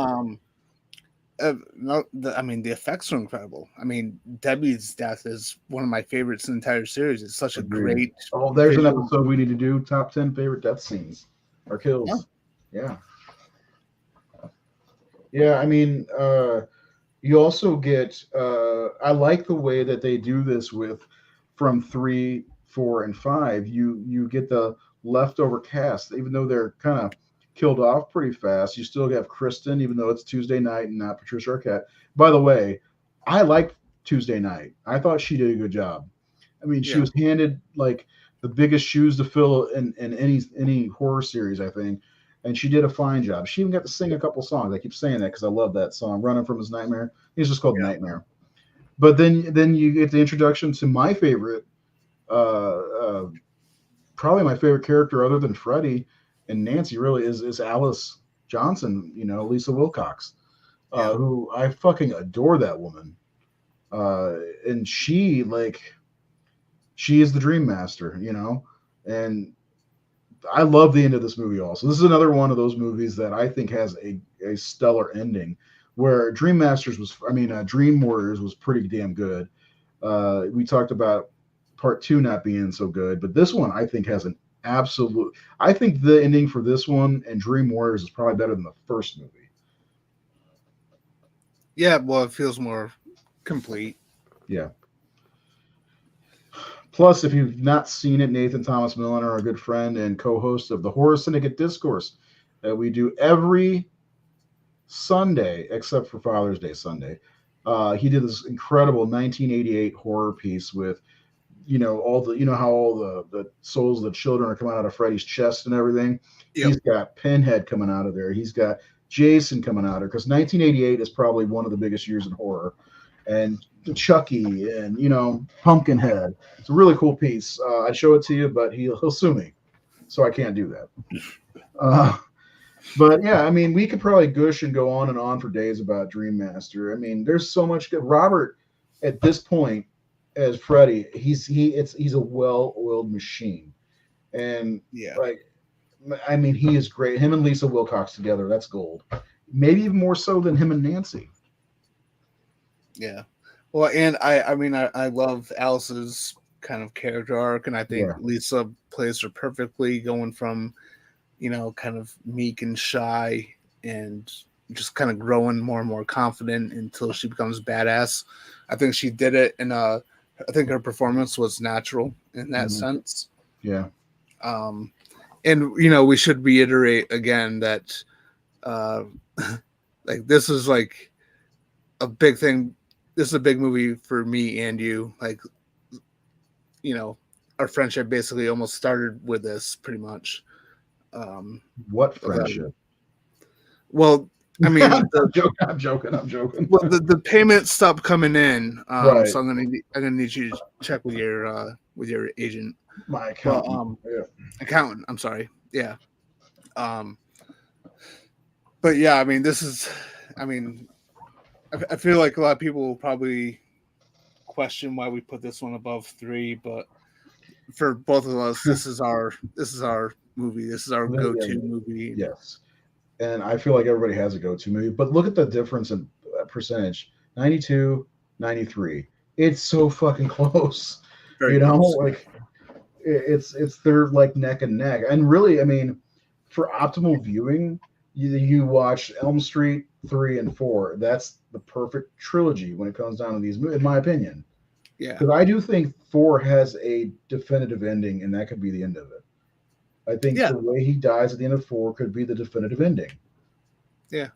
The effects are incredible. I mean, Debbie's death is one of my favorites in the entire series. It's such Agreed. a great. Oh, there's an episode we need to do. Top 10 favorite death scenes or kills. Yeah. Yeah. I mean, you also get. I like the way that they do this with from 3, 4, and 5. You get the leftover cast, even though they're kind of killed off pretty fast. You still have Kristen, even though it's Tuesday night and not Patricia Arquette. By the way, I liked Tuesday night. I thought she did a good job. I mean, she was handed like the biggest shoes to fill in any horror series, I think, and she did a fine job. She even got to sing a couple songs. I keep saying that because I love that song, "Running from His Nightmare." It's just called Nightmare. But then you get the introduction to my favorite, probably my favorite character other than Freddy and Nancy really is Alice Johnson, Lisa Wilcox, who I fucking adore that woman. And she is the Dream Master, and I love the end of this movie also. This is another one of those movies that I think has a stellar ending where Dream Warriors was pretty damn good. We talked about part 2 not being so good, but this one I think has an absolute. I think the ending for this one and Dream Warriors is probably better than the first movie. Yeah, well, it feels more complete. Yeah. Plus, if you've not seen it, Nathan Thomas Milliner, our good friend and co-host of the Horror Syndicate Discourse that we do every Sunday, except for Father's Day Sunday, he did this incredible 1988 horror piece with all the souls of the children are coming out of Freddy's chest and everything. Yep. He's got Pinhead coming out of there. He's got Jason coming out of there because 1988 is probably one of the biggest years in horror. And Chucky and Pumpkinhead. It's a really cool piece. I'd show it to you, but he'll sue me, so I can't do that. But yeah, I mean, we could probably gush and go on and on for days about Dream Master. I mean, there's so much good. Robert, at this point, as Freddy, he's a well-oiled machine, and he is great. Him and Lisa Wilcox together, that's gold. Maybe even more so than him and Nancy. Yeah, well, and I love Alice's kind of character arc, and I think Lisa plays her perfectly, going from kind of meek and shy, and just kind of growing more and more confident until she becomes badass. I think she did it, and I think her performance was natural in that sense. Yeah. And we should reiterate again that this is like a big thing. This is a big movie for me and you. Our friendship basically almost started with this pretty much. What friendship? Well, I mean, I'm joking. Well, the payments stopped coming in, right. So I'm gonna need you to check with your agent. My accountant. Accountant. I'm sorry. Yeah. But yeah, I mean, I feel like a lot of people will probably question why we put this one above 3, but for both of us, this is our movie. This is our go-to movie. Yes. And I feel like everybody has a go-to movie, but look at the difference in percentage. 92, 93. It's so fucking close. Very close. Like it's they're like neck and neck. And really, I mean, for optimal viewing, you watch Elm Street 3 and 4. That's the perfect trilogy when it comes down to these movies, in my opinion. Yeah. Because I do think 4 has a definitive ending, and that could be the end of it. I think the way he dies at the end of 4 could be the definitive ending. Yeah.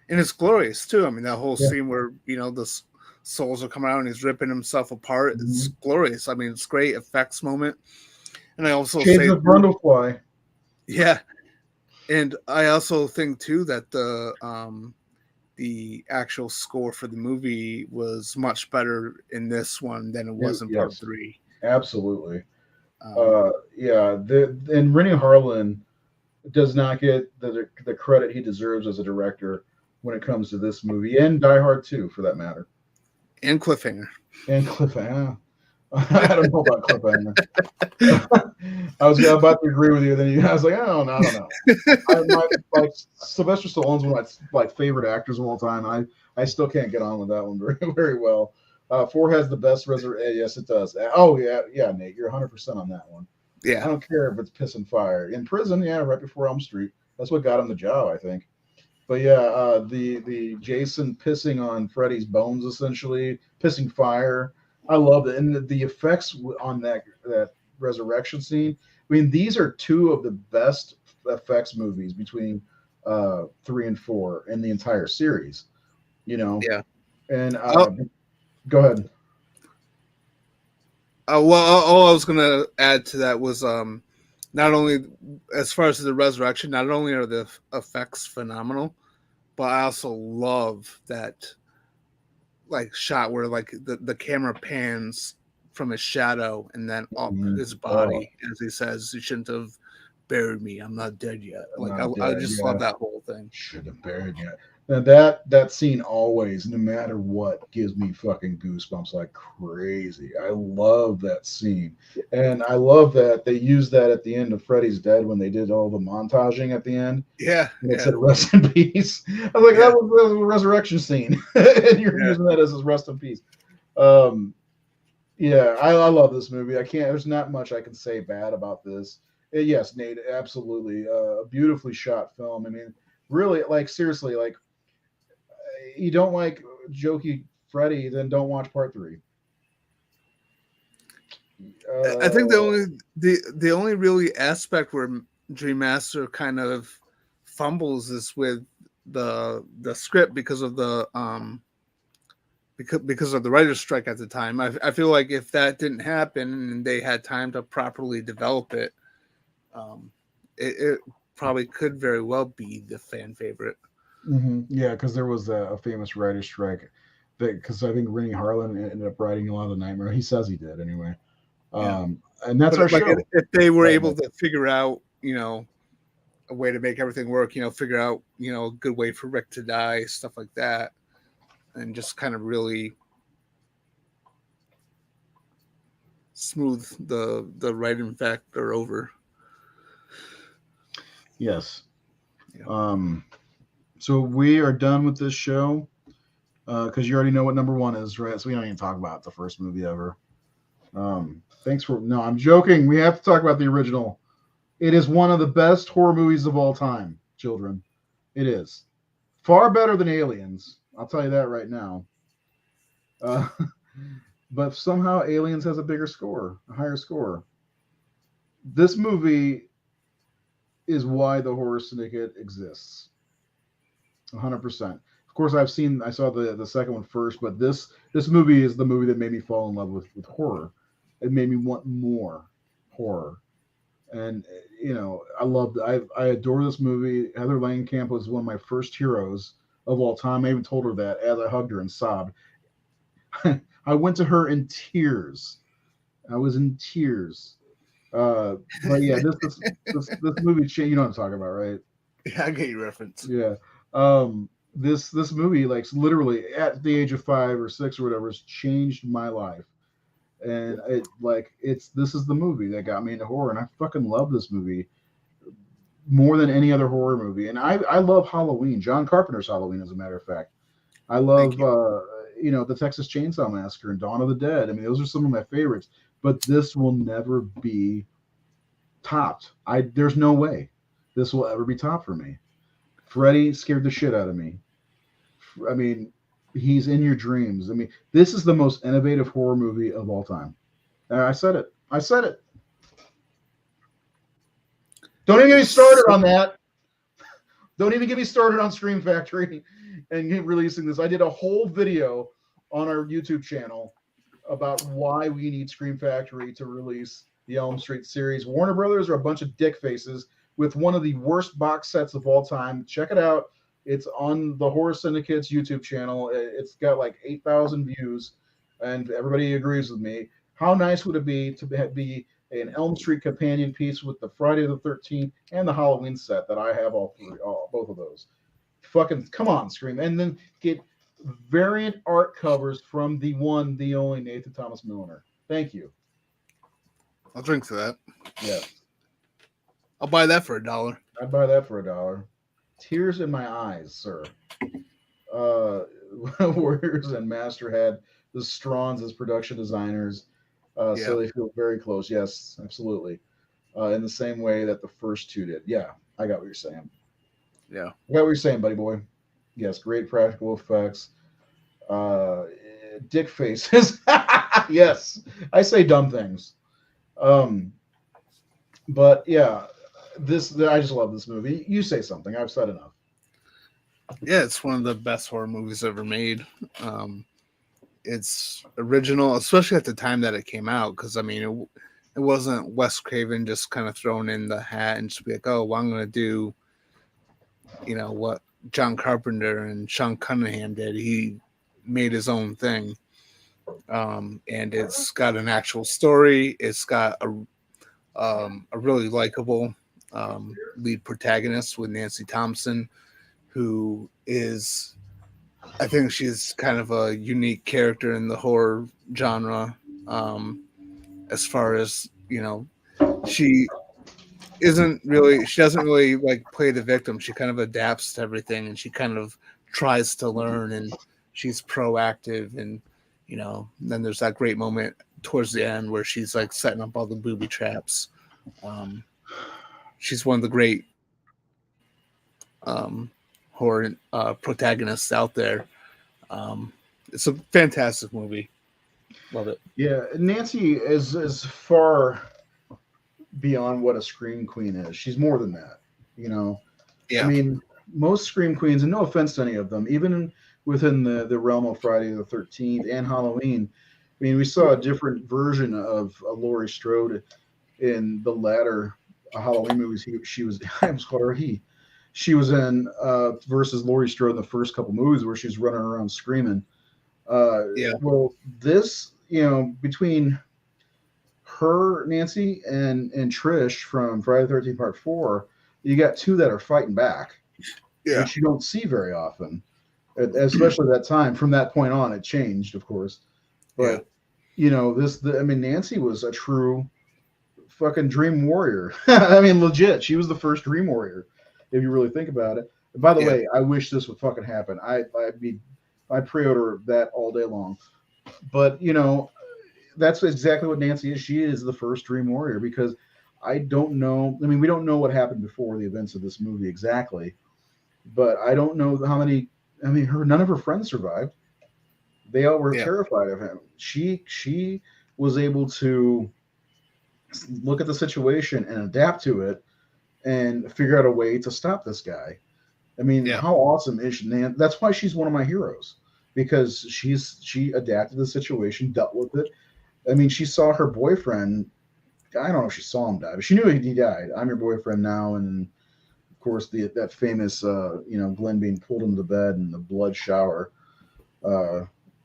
And it's glorious, too. I mean, that whole scene where, the souls are coming out and he's ripping himself apart. Mm-hmm. It's glorious. I mean, it's great effects moment. And I also Shades of Brundlefly. Yeah. And I also think too that the actual score for the movie was much better in this one than it was in part Yes, 3. absolutely. Um, Yeah, and Rennie Harlan does not get the credit he deserves as a director when it comes to this movie and Die Hard 2, for that matter. and Cliffhanger. And Cliffhanger. I don't know about Cliffhanger. I was about to agree with you. Then I was like, I don't know. Like Sylvester Stallone's one of my favorite actors of all time. I still can't get on with that one very very well. 4 has the best reservation. Yes, it does. Oh yeah, Nate, you're 100% on that one. I Yeah. don't care if it's piss and fire in prison. Yeah, right before Elm Street. That's what got him the job, I think. But yeah, the Jason pissing on Freddy's bones, essentially pissing fire. I loved it, and the effects on that resurrection scene. I mean, these are two of the best effects movies between 3 and 4 in the entire series. You know, Yeah. and Oh, go ahead. well, all I was gonna add to that was not only as far as the resurrection, not only are the effects phenomenal, but I also love that like shot where like the camera pans from his shadow and then up Mhm. his Oh, body as he says, "You shouldn't have buried me. I'm not dead yet." I'm Like not I dead. just love Yeah. that whole thing. Should have buried you. Now that scene always, no matter what, gives me fucking goosebumps like crazy. I love that scene, and I love that they used that at the end of Freddy's Dead when they did all the montaging at the end, Yeah, and it yeah, said "Rest in Peace." I was like, yeah, that was a resurrection scene, and you're yeah. using that as his "Rest in Peace." Um, yeah, I love this movie. I can't. There's not much I can say bad about this. Yes, Nate, absolutely, a beautifully shot film. I mean, really, like seriously, like you don't like Jokey Freddy, then don't watch part 3. I think Uh, the only really aspect where Dream Master kind of fumbles is with the script because of the writer's strike at the time. I feel like if that didn't happen and they had time to properly develop it, um, it probably could very well be the fan favorite. yeah, because there was a famous writer's strike. Because I think Rennie Harlan ended up writing a lot of the Nightmare. He says he did anyway. Yeah, And that's our but like show. if they were Right, able to figure out, a way to make everything work, figure out, a good way for Rick to die, stuff like that, and just kind of really smooth the writing factor over. yes. Yeah. Um, so we are done with this show because you already know what number 1 is, right? So we don't even talk about the first movie ever. Thanks for no, I'm joking. We have to talk about the original. It is one of the best horror movies of all time, children. It is far better than Aliens. I'll tell you that right now. Uh, but somehow Aliens has a bigger score, a higher score. This movie is why the Horror Syndicate exists. 100%. Of course, I saw the second one first, but this movie is the movie that made me fall in love with horror. It made me want more horror, and I adore this movie. Heather Langenkamp was one of my first heroes of all time. I even told her that as I hugged her and sobbed. I went to her in tears. I was in tears. But yeah, this movie changed. You know what I'm talking about, right? Yeah, I get your reference. Yeah. This movie, like literally at the age of 5 or 6 or whatever, has changed my life. And this is the movie that got me into horror, and I fucking love this movie more than any other horror movie. And I love Halloween, John Carpenter's Halloween, as a matter of fact. I Thank love you. the Texas Chainsaw Massacre and Dawn of the Dead. I mean, those are some of my favorites. But this will never be topped. There's no way this will ever be topped for me. Freddy scared the shit out of me. I mean, he's in your dreams. I mean, this is the most innovative horror movie of all time. I said it. I said it. Don't even get me started So, on that. Don't even get me started on Scream Factory and releasing this. I did a whole video on our YouTube channel about why we need Scream Factory to release the Elm Street series. Warner Brothers are a bunch of dick faces with one of the worst box sets of all time. Check it out. It's on the Horror Syndicate's YouTube channel. It's got like 8,000 views, and everybody agrees with me. How nice would it be to be an Elm Street companion piece with the Friday the 13th and the Halloween set that I have both of those. Fucking come on, Scream. And then get variant art covers from the one, the only Nathan Thomas Milliner. Thank you. I'll drink to that. Yeah. I'll buy that for $1. I'd buy that for $1. Tears in my eyes, sir. Warriors and Master had the Strauns as production designers. So they feel very close. Yes, absolutely. In the same way that the first two did. Yeah, I got what you're saying. Yeah. I got what you're saying, buddy boy. Yes, great practical effects. Dick faces. Yes, I say dumb things. But yeah, I just love this movie. You say something. I've said enough. Yeah, it's one of the best horror movies ever made. It's original, especially at the time that it came out, because I mean, it wasn't Wes Craven just kind of thrown in the hat and just be like, oh, well, I'm going to do, what John Carpenter and Sean Cunningham did. He made his own thing, and it's got an actual story. It's got a really likable lead protagonist with Nancy Thompson, who is, I think she's kind of a unique character in the horror genre. As far as, she doesn't really like play the victim. She kind of adapts to everything, and she kind of tries to learn, and she's proactive. And, then there's that great moment towards the end where she's like setting up all the booby traps. She's one of the great horror protagonists out there. It's a fantastic movie. Love it. Yeah, Nancy is far beyond what a scream queen is. She's more than that. Yeah. I mean, most scream queens, and no offense to any of them, even within the realm of Friday the 13th and Halloween, I mean, we saw a different version of Laurie Strode in the latter Halloween movies. She was I almost called her he. She was in versus Laurie Strode in the first couple movies where she's running around screaming. Well, this, between her, Nancy, and Trish from Friday the 13th Part 4, you got two that are fighting back, which you don't see very often, especially that time. From that point on, it changed, of course. But, Nancy was a true fucking dream warrior. I mean, legit. She was the first dream warrior, if you really think about it. And by the way, I wish this would fucking happen. I pre-order that all day long. But, that's exactly what Nancy is. She is the first dream warrior, because I don't know. I mean, we don't know what happened before the events of this movie exactly, but I don't know how many. I mean, none of her friends survived. They all were terrified of him. She was able to look at the situation and adapt to it and figure out a way to stop this guy. I mean, how awesome is she? That's why she's one of my heroes, because she adapted the situation, dealt with it. I mean, she saw her boyfriend. I don't know if she saw him die, but she knew he died. I'm your boyfriend now, and of course that famous Glenn being pulled into the bed and the blood shower,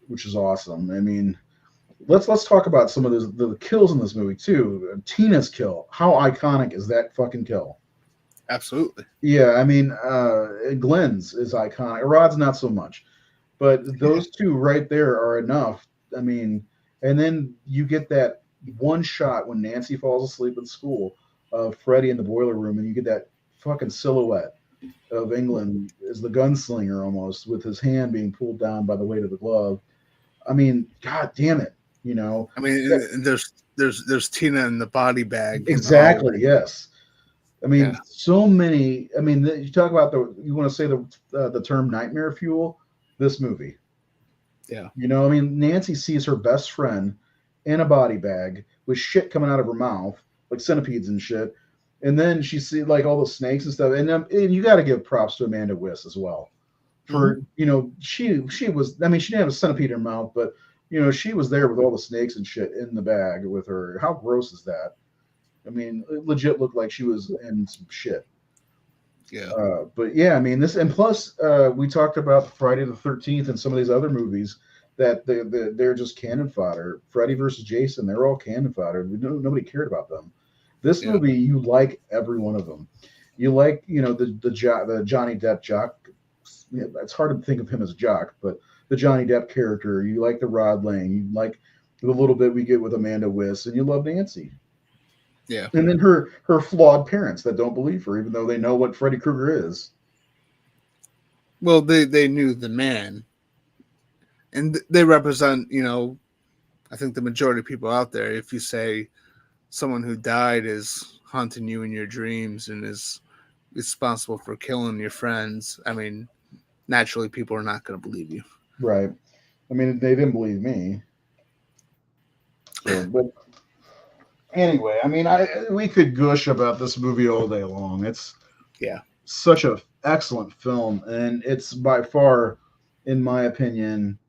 which is awesome. I mean, let's talk about some of the kills in this movie too. Tina's kill. How iconic is that fucking kill? Absolutely. Yeah, I mean, Glenn's is iconic. Rod's not so much, but those two right there are enough. I mean, and then you get that one shot when Nancy falls asleep in school of Freddy in the boiler room, and you get that fucking silhouette of England as the gunslinger almost, with his hand being pulled down by the weight of the glove. I mean, god damn it, I mean, there's Tina in the body bag. Exactly. Yes. I mean, so many. I mean, you talk about you want to say the term nightmare fuel. This movie. Yeah. I mean, Nancy sees her best friend in a body bag with shit coming out of her mouth, like centipedes and shit. And then she sees like all the snakes and stuff. And you got to give props to Amanda Wyss as well. For, she was, I mean, she didn't have a centipede in her mouth, but, she was there with all the snakes and shit in the bag with her. How gross is that? I mean, it legit looked like she was in some shit. Yeah. But yeah, I mean this, and plus we talked about Friday the 13th and some of these other movies that they're just cannon fodder. Freddy versus Jason, they're all cannon fodder. Nobody cared about them. This Yeah. movie, you like every one of them. You like, the Johnny Depp jock. It's hard to think of him as a jock, but the Johnny Depp character. You like the Rod Lane. You like the little bit we get with Amanda Wyss, and you love Nancy. Yeah. And then her flawed parents that don't believe her, even though they know what Freddy Krueger is. Well, they knew the man, and they represent, I think the majority of people out there. If you say someone who died is haunting you in your dreams and is responsible for killing your friends, I mean, naturally people are not going to believe you. Right. I mean, they didn't believe me. So, but anyway, I mean, we could gush about this movie all day long. It's Yeah. such an excellent film, and it's by far, in my opinion,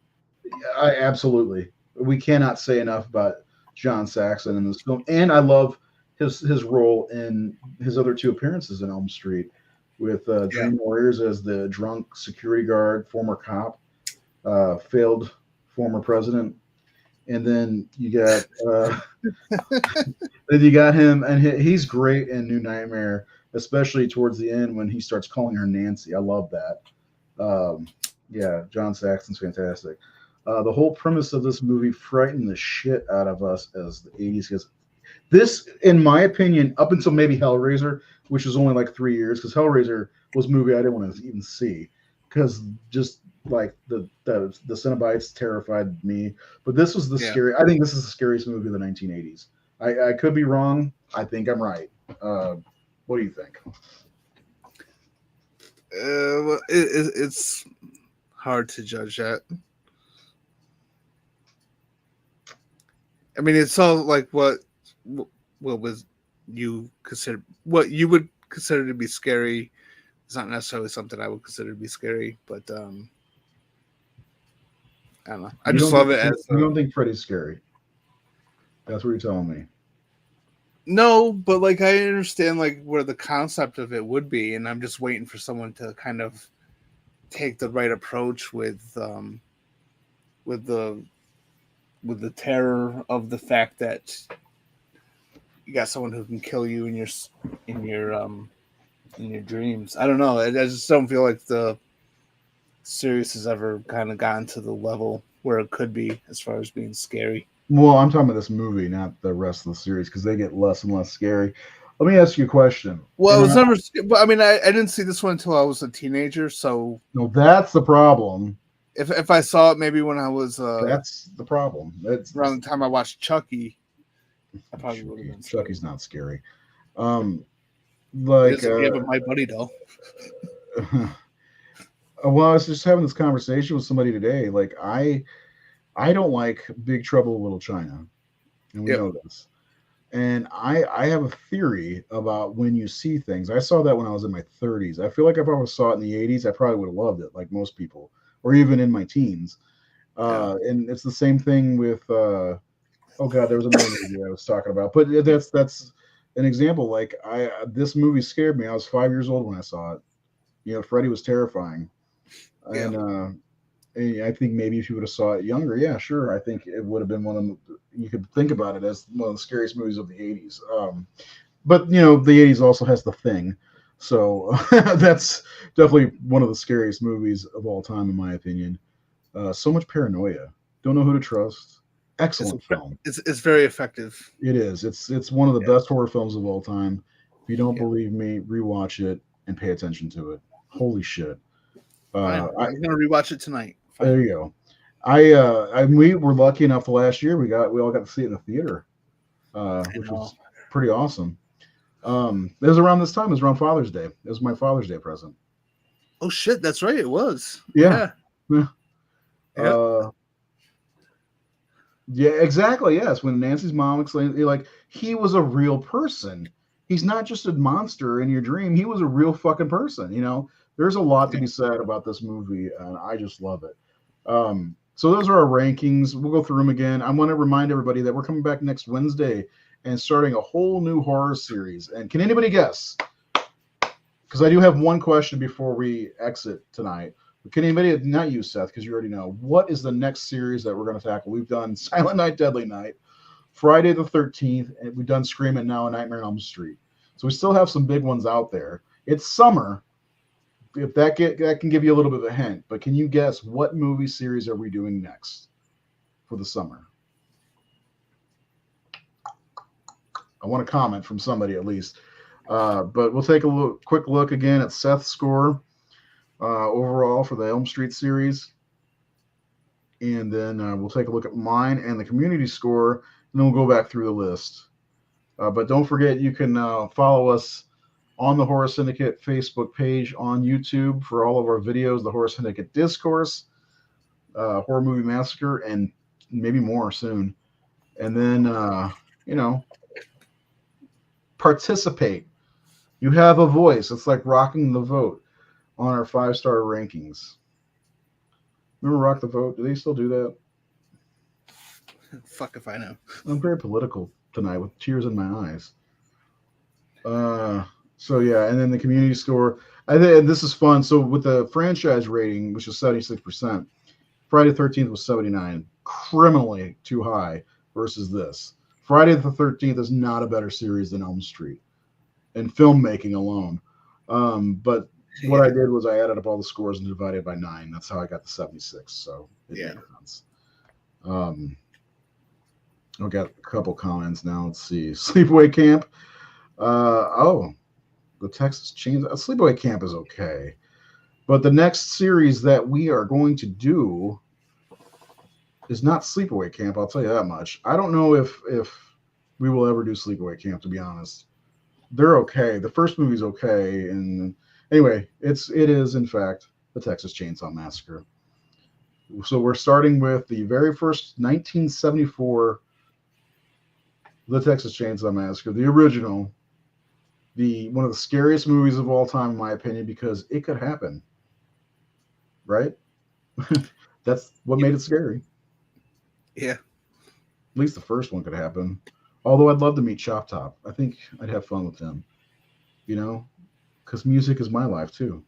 absolutely. We cannot say enough about John Saxon in this film, and I love his role in his other two appearances in Elm Street, with Yeah. Dream Warriors as the drunk security guard, former cop, failed former president, and then you got him, and he's great in New Nightmare, especially towards the end when he starts calling her Nancy. I love that. Yeah, John Saxon's fantastic. The whole premise of this movie frightened the shit out of us as the 80s, because this, in my opinion, up until maybe Hellraiser, which was only like 3 years, because Hellraiser was a movie I didn't want to even see, because just like the Cenobites terrified me. But this was scary. I think this is the scariest movie of the 1980s. I could be wrong. I think I'm right. What do you think? It's hard to judge that. I mean, it's all like what was you consider what you would consider to be scary. It's not necessarily something I would consider to be scary, but I don't know. I just love it. You don't think Freddy's scary? That's what you're telling me. No, but like I understand like where the concept of it would be, and I'm just waiting for someone to kind of take the right approach with the terror of the fact that you got someone who can kill you in your dreams. I don't know. I just don't feel like the series has ever kind of gotten to the level where it could be as far as being scary. Well, I'm talking about this movie, not the rest of the series, because they get less and less scary. Let me ask you a question. Well, it was never. But I mean, I didn't see this one until I was a teenager. So no, that's the problem. If I saw it maybe when I was that's the problem. That's around the time I watched Chucky. I probably would have been. Chucky's not scary. Like but my buddy doll. Well, I was just having this conversation with somebody today. Like I don't like Big Trouble in Little China, and we know this. And I have a theory about when you see things. I saw that when I was in my 30s. I feel like if I would saw it in the 80s, I probably would have loved it, like most people, or even in my teens. And it's the same thing with oh god, there was another movie I was talking about, but that's an example. Like this movie scared me. I was 5 years old when I saw it. Freddy was terrifying, and I think maybe if you would have saw it younger, yeah, sure, I think it would have been one of them. You could think about it as one of the scariest movies of the 80s. But the 80s also has The Thing, so that's definitely one of the scariest movies of all time, in my opinion. So much paranoia, don't know who to trust. Excellent film. It's very effective. It is. It's one of the best horror films of all time. If you don't believe me, rewatch it and pay attention to it. Holy shit! I'm gonna rewatch it tonight. Fine. There you go. We were lucky enough last year. We all got to see it in the theater, which was pretty awesome. It was around this time. It was around Father's Day. It was my Father's Day present. Oh shit! That's right. It was. Yeah. Yeah, exactly. Yes, when Nancy's mom explained, like, he was a real person. He's not just a monster in your dream. He was a real fucking person. There's a lot to be said about this movie, and I just love it. So those are our rankings. We'll go through them again. I want to remind everybody that we're coming back next Wednesday and starting a whole new horror series. And can anybody guess? Because I do have one question before we exit tonight. Can anybody, not you, Seth, because you already know, what is the next series that we're going to tackle? We've done Silent Night, Deadly Night, Friday the 13th, and we've done Scream and now A Nightmare on Elm Street. So we still have some big ones out there. It's summer. If that can give you a little bit of a hint, but can you guess what movie series are we doing next for the summer? I want a comment from somebody at least. But we'll take a quick look again at Seth's score overall for the Elm Street series. And then we'll take a look at mine and the community score, and then we'll go back through the list. But don't forget, you can follow us on the Horror Syndicate Facebook page on YouTube for all of our videos, the Horror Syndicate Discourse, Horror Movie Massacre, and maybe more soon. And then, participate. You have a voice. It's like rocking the vote on our 5-star rankings. Remember Rock the Vote? Do they still do that? Fuck if I know. I'm very political tonight with tears in my eyes. So yeah, and then the community score. I think this is fun. So with the franchise rating, which is 76%, Friday the 13th was 79, criminally too high versus this. Friday the 13th is not a better series than Elm Street in filmmaking alone. But what I did was I added up all the scores and divided by 9. That's how I got the 76. So it makes sense. I've got a couple comments now. Let's see. Sleepaway Camp. The Texas Chainsaw. Sleepaway Camp is okay. But the next series that we are going to do is not Sleepaway Camp. I'll tell you that much. I don't know if we will ever do Sleepaway Camp, to be honest. They're okay. The first movie's okay. And anyway, it is, in fact, the Texas Chainsaw Massacre. So we're starting with the very first 1974 The Texas Chainsaw Massacre, the original, one of the scariest movies of all time, in my opinion, because it could happen. Right? That's what made it scary. Yeah. At least the first one could happen. Although I'd love to meet Chop Top. I think I'd have fun with him. Because music is my life too.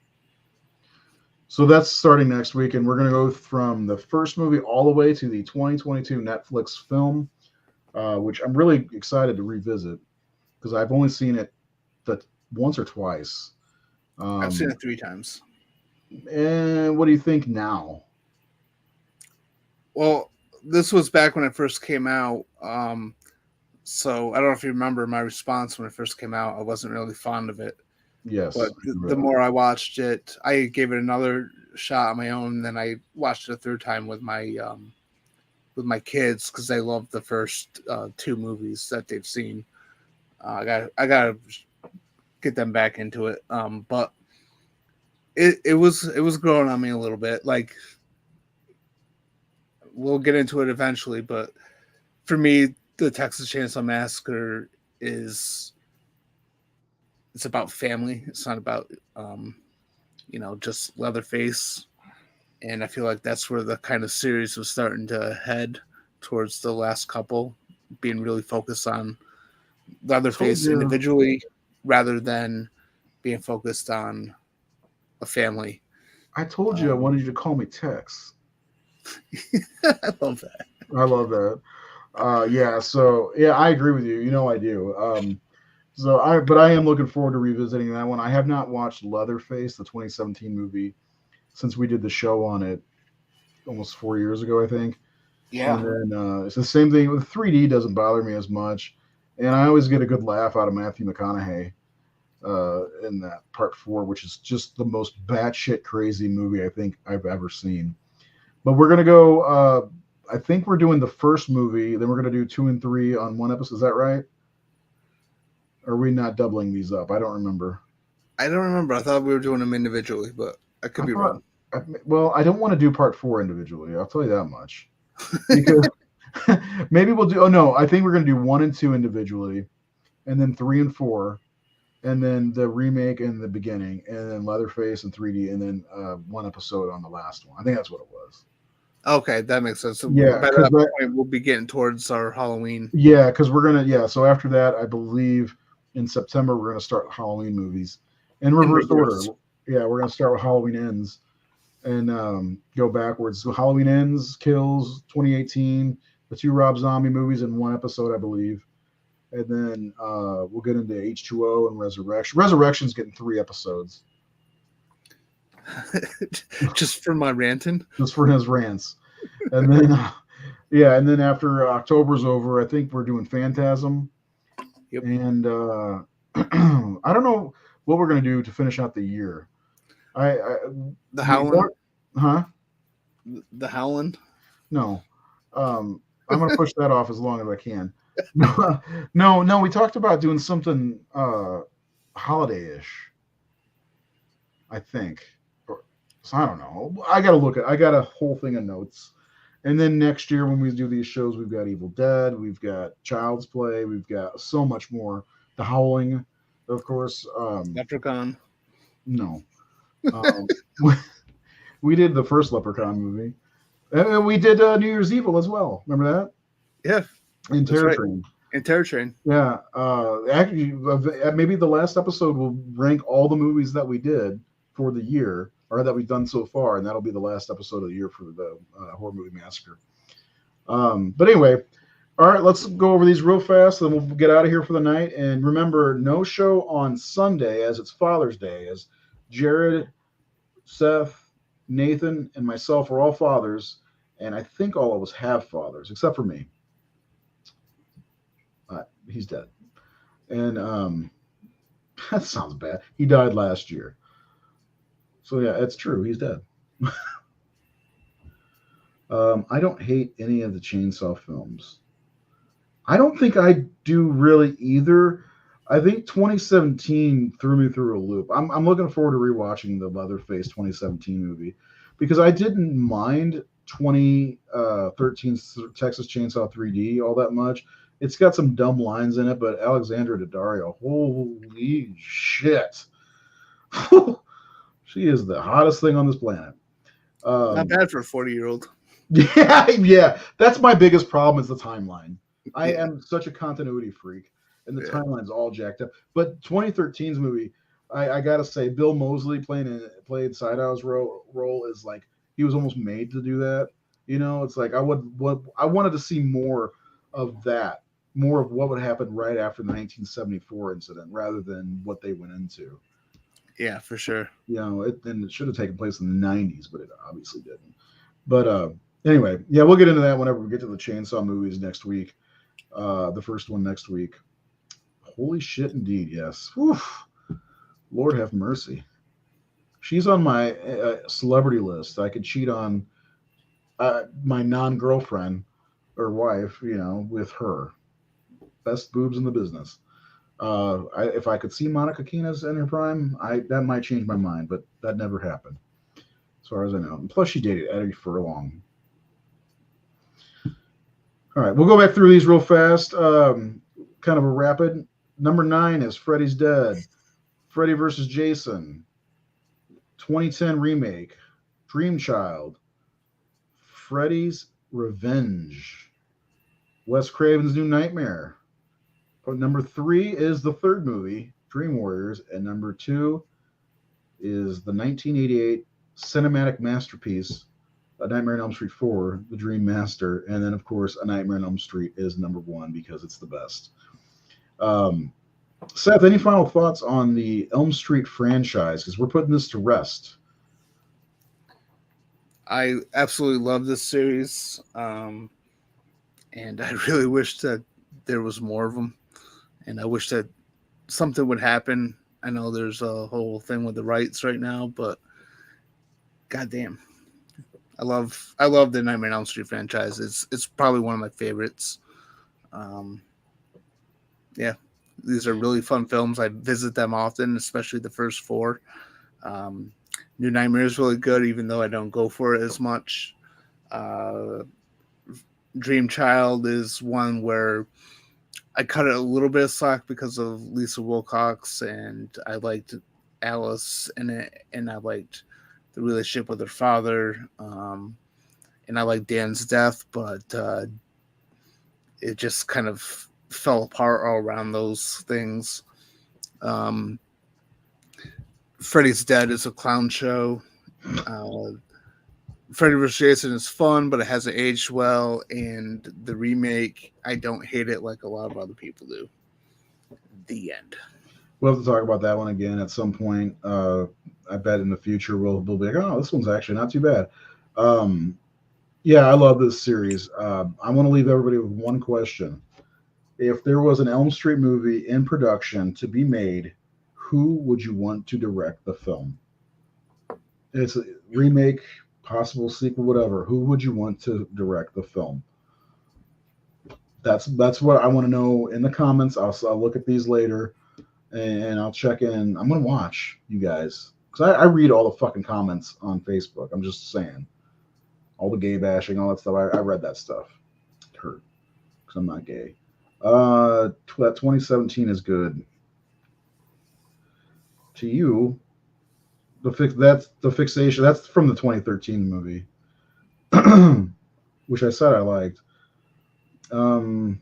So that's starting next week, and we're going to go from the first movie all the way to the 2022 Netflix film, which I'm really excited to revisit because I've only seen it once or twice. I've seen it 3 times. And what do you think now? Well, this was back when it first came out. So I don't know if you remember my response when it first came out. I wasn't really fond of it. Yes. But the more I watched it, I gave it another shot on my own. And then I watched it a third time with my kids because they love the first 2 movies that they've seen. I gotta get them back into it. But it was growing on me a little bit. Like, we'll get into it eventually, but for me, the Texas Chainsaw Massacre it's about family. It's not about just Leatherface. And I feel like that's where the kind of series was starting to head towards the last couple, being really focused on Leatherface individually rather than being focused on a family. I told you I wanted you to call me Tex. I love that. I love that. So I agree with you. I do. But I am looking forward to revisiting that one. I have not watched Leatherface, the 2017 movie, since we did the show on it almost 4 years ago, I think. Yeah. And then it's the same thing with 3D. Doesn't bother me as much, and I always get a good laugh out of Matthew McConaughey in that part 4, which is just the most batshit crazy movie I think I've ever seen. But we're gonna go. I think we're doing the first movie, then we're gonna do 2 and 3 on one episode. Is that right? Or are we not doubling these up? I don't remember. I don't remember. I thought we were doing them individually, but I could be wrong. Well, I don't want to do part 4 individually. I'll tell you that much. Because maybe we'll do. Oh no, I think we're gonna do 1 and 2 individually, and then 3 and 4, and then the remake and the beginning, and then Leatherface and 3D, and then 1 episode on the last one. I think that's what it was. Okay, that makes sense. So Yeah, by because that point, we'll be getting towards our Halloween. yeah, because we're gonna so after that, I believe in September we're gonna start Halloween movies in In reverse order. reverse. Yeah, we're gonna start with Halloween Ends and go backwards. So Halloween Ends, Kills, 2018, the two Rob Zombie movies in one episode, I believe, and then we'll get into H2O and Resurrection. Resurrection's getting 3 episodes Just for my ranting. just for his rants, and then yeah, and then after October's over, I think we're doing Phantasm. Yep. And I don't know what we're gonna do to finish out the year. The Howlin'. Huh? The Howlin'. No. I'm gonna push that off as long as I can. No. We talked about doing something holiday-ish. I think. So I don't know. I got a whole thing of notes. And then next year when we do these shows, we've got Evil Dead, we've got Child's Play, we've got so much more. The Howling, of course. Leprechaun. No. Um, we did the first Leprechaun movie. And we did New Year's Evil as well. Remember that? Yeah. And Terror right. Train. And Terror Train. Yeah. Actually, maybe the last episode will rank all the movies that we did for the year, or that we've done so far, and that'll be the last episode of the year for the Horror Movie Massacre. But anyway, all right, let's go over these real fast, then we'll get out of here for the night. And remember, no show on Sunday, as it's Father's Day, as Jared, Seth, Nathan, and myself are all fathers, and I think all of us have fathers, except for me. He's dead. And that sounds bad. He died last year. So yeah, it's true. He's dead. I don't hate any of the Chainsaw films. I don't think I do really either. I think 2017 threw me through a loop. I'm looking forward to rewatching the Leatherface 2017 movie because I didn't mind 2013's Texas Chainsaw 3D all that much. It's got some dumb lines in it, but Alexandra Daddario, holy shit. She is the hottest thing on this planet. Not bad for a 40-year-old. Yeah. That's my biggest problem is the timeline. I am such a continuity freak, and the timeline's all jacked up. But 2013's movie, I gotta say, Bill Moseley played Sidow's role is like he was almost made to do that. You know, it's like I wanted to see more of that, more of what would happen right after the 1974 incident, rather than what they went into. Yeah, for sure. You know, it should have taken place in the 90s, but it obviously didn't. But anyway, yeah, we'll get into that whenever we get to the Chainsaw movies next week. The first one next week. Holy shit, indeed, yes. Whew. Lord have mercy. She's on my celebrity list. I could cheat on my non-girlfriend or wife, you know, with her. Best boobs in the business. If I could see Monica Kenas in her prime, that might change my mind, but that never happened, as far as I know. And plus, she dated Eddie Furlong. All right, we'll go back through these real fast. Kind of a rapid. Number 9 is Freddy's Dead. Freddy vs. Jason. 2010 remake. Dream Child. Freddy's Revenge. Wes Craven's New Nightmare. Number 3 is the third movie, Dream Warriors, and number 2 is the 1988 cinematic masterpiece, A Nightmare on Elm Street 4, The Dream Master, and then, of course, A Nightmare on Elm Street is number 1 because it's the best. Seth, any final thoughts on the Elm Street franchise? Because we're putting this to rest. I absolutely love this series, and I really wish that there was more of them, and I wish that something would happen. I know there's a whole thing with the rights right now, but goddamn, I love the Nightmare on Elm Street franchise. It's probably one of my favorites. Yeah, these are really fun films. I visit them often, especially the first 4. New Nightmare is really good, even though I don't go for it as much. Dream Child is one where I cut it a little bit of slack because of Lisa Wilcox, and I liked Alice in it, and I liked the relationship with her father. and I like Dan's death, but it just kind of fell apart all around those things. Freddy's Dead is a clown show. Freddy vs. Jason is fun, but it hasn't aged well. And the remake, I don't hate it like a lot of other people do. The end. We'll have to talk about that one again at some point. I bet in the future we'll be like, oh, this one's actually not too bad. Yeah, I love this series. I want to leave everybody with one question. If there was an Elm Street movie in production to be made, who would you want to direct the film? It's a remake, possible sequel, whatever. Who would you want to direct the film? That's what I want to know in the comments. I'll look at these later, and I'll check in. I'm gonna watch you guys because I read all the fucking comments on Facebook. I'm just saying, all the gay bashing, all that stuff. I read that stuff. It hurt because I'm not gay. That 2017 is good. To you, that's the fixation. That's from the 2013 movie, which I said I liked. No,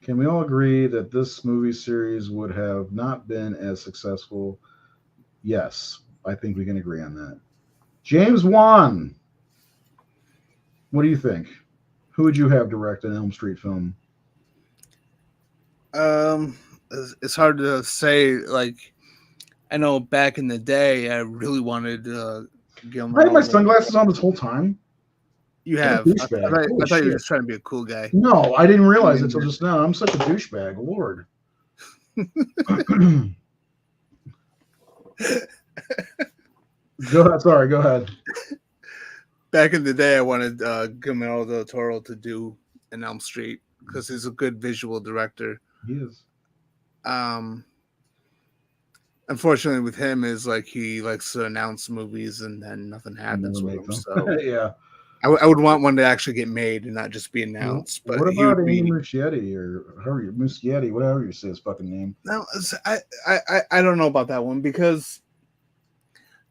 can we all agree that this movie series would have not been as successful? Yes, I think we can agree on that. James Wan, what do you think? Who would you have direct an Elm Street film? It's hard to say. Like, I know back in the day, I really wanted Gilmore. I had my sunglasses on this whole time. You have. I thought you were just trying to be a cool guy. No, I didn't realize it until just now. I'm such a douchebag. Lord. Go ahead. Sorry, go ahead. Back in the day, I wanted Guillermo del Toro to do an Elm Street because he's a good visual director. He is. Unfortunately, with him is like he likes to announce movies and then nothing happens with them. So yeah, I would want one to actually get made and not just be announced. But what about Amy Muschietti or Harry Muschietti, whatever you say his fucking name? No, I don't know about that one because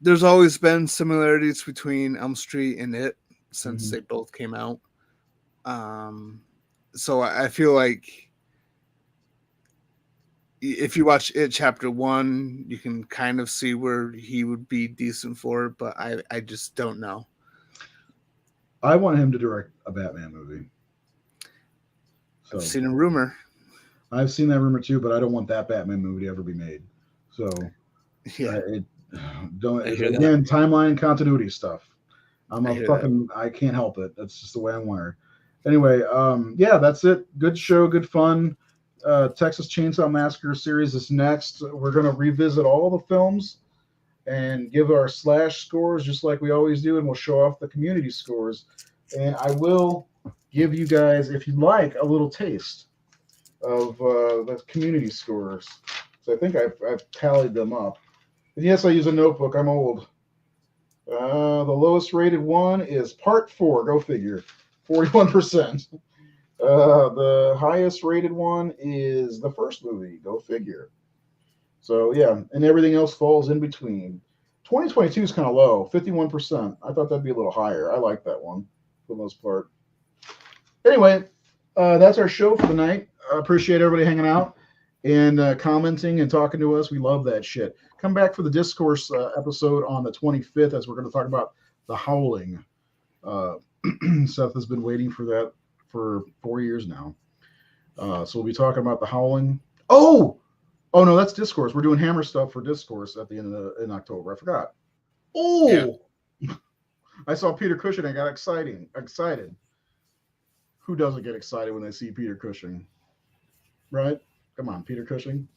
there's always been similarities between Elm Street and It since they both came out. So I feel like if you watch It Chapter 1, you can kind of see where he would be decent for it, but I just don't know. I want him to direct a Batman movie. So, I've seen a rumor. I've seen that rumor too, but I don't want that Batman movie to ever be made. So yeah, again, timeline continuity stuff. I can't help it. That's just the way I'm wired. Anyway, yeah, that's it. Good show, good fun. Texas Chainsaw Massacre series is next. We're going to revisit all the films and give our slash scores just like we always do, and we'll show off the community scores. And I will give you guys, if you'd like, a little taste of the community scores. So I think I've tallied them up. And yes, I use a notebook. I'm old. The lowest rated one is Part 4. Go figure. 41%. The highest rated one is the first movie. Go figure. So, yeah, and everything else falls in between. 2022 is kind of low, 51%. I thought that'd be a little higher. I like that one for the most part. Anyway, that's our show for the night. I appreciate everybody hanging out and commenting and talking to us. We love that shit. Come back for the Discourse episode on the 25th as we're going to talk about The Howling. Seth has been waiting for that for 4 years now. So we'll be talking about The Howling. Oh no, that's Discourse. We're doing Hammer stuff for Discourse at the end of in October. I forgot. Oh, yeah. I saw Peter Cushing. I got excited. Who doesn't get excited when they see Peter Cushing? Right? Come on, Peter Cushing.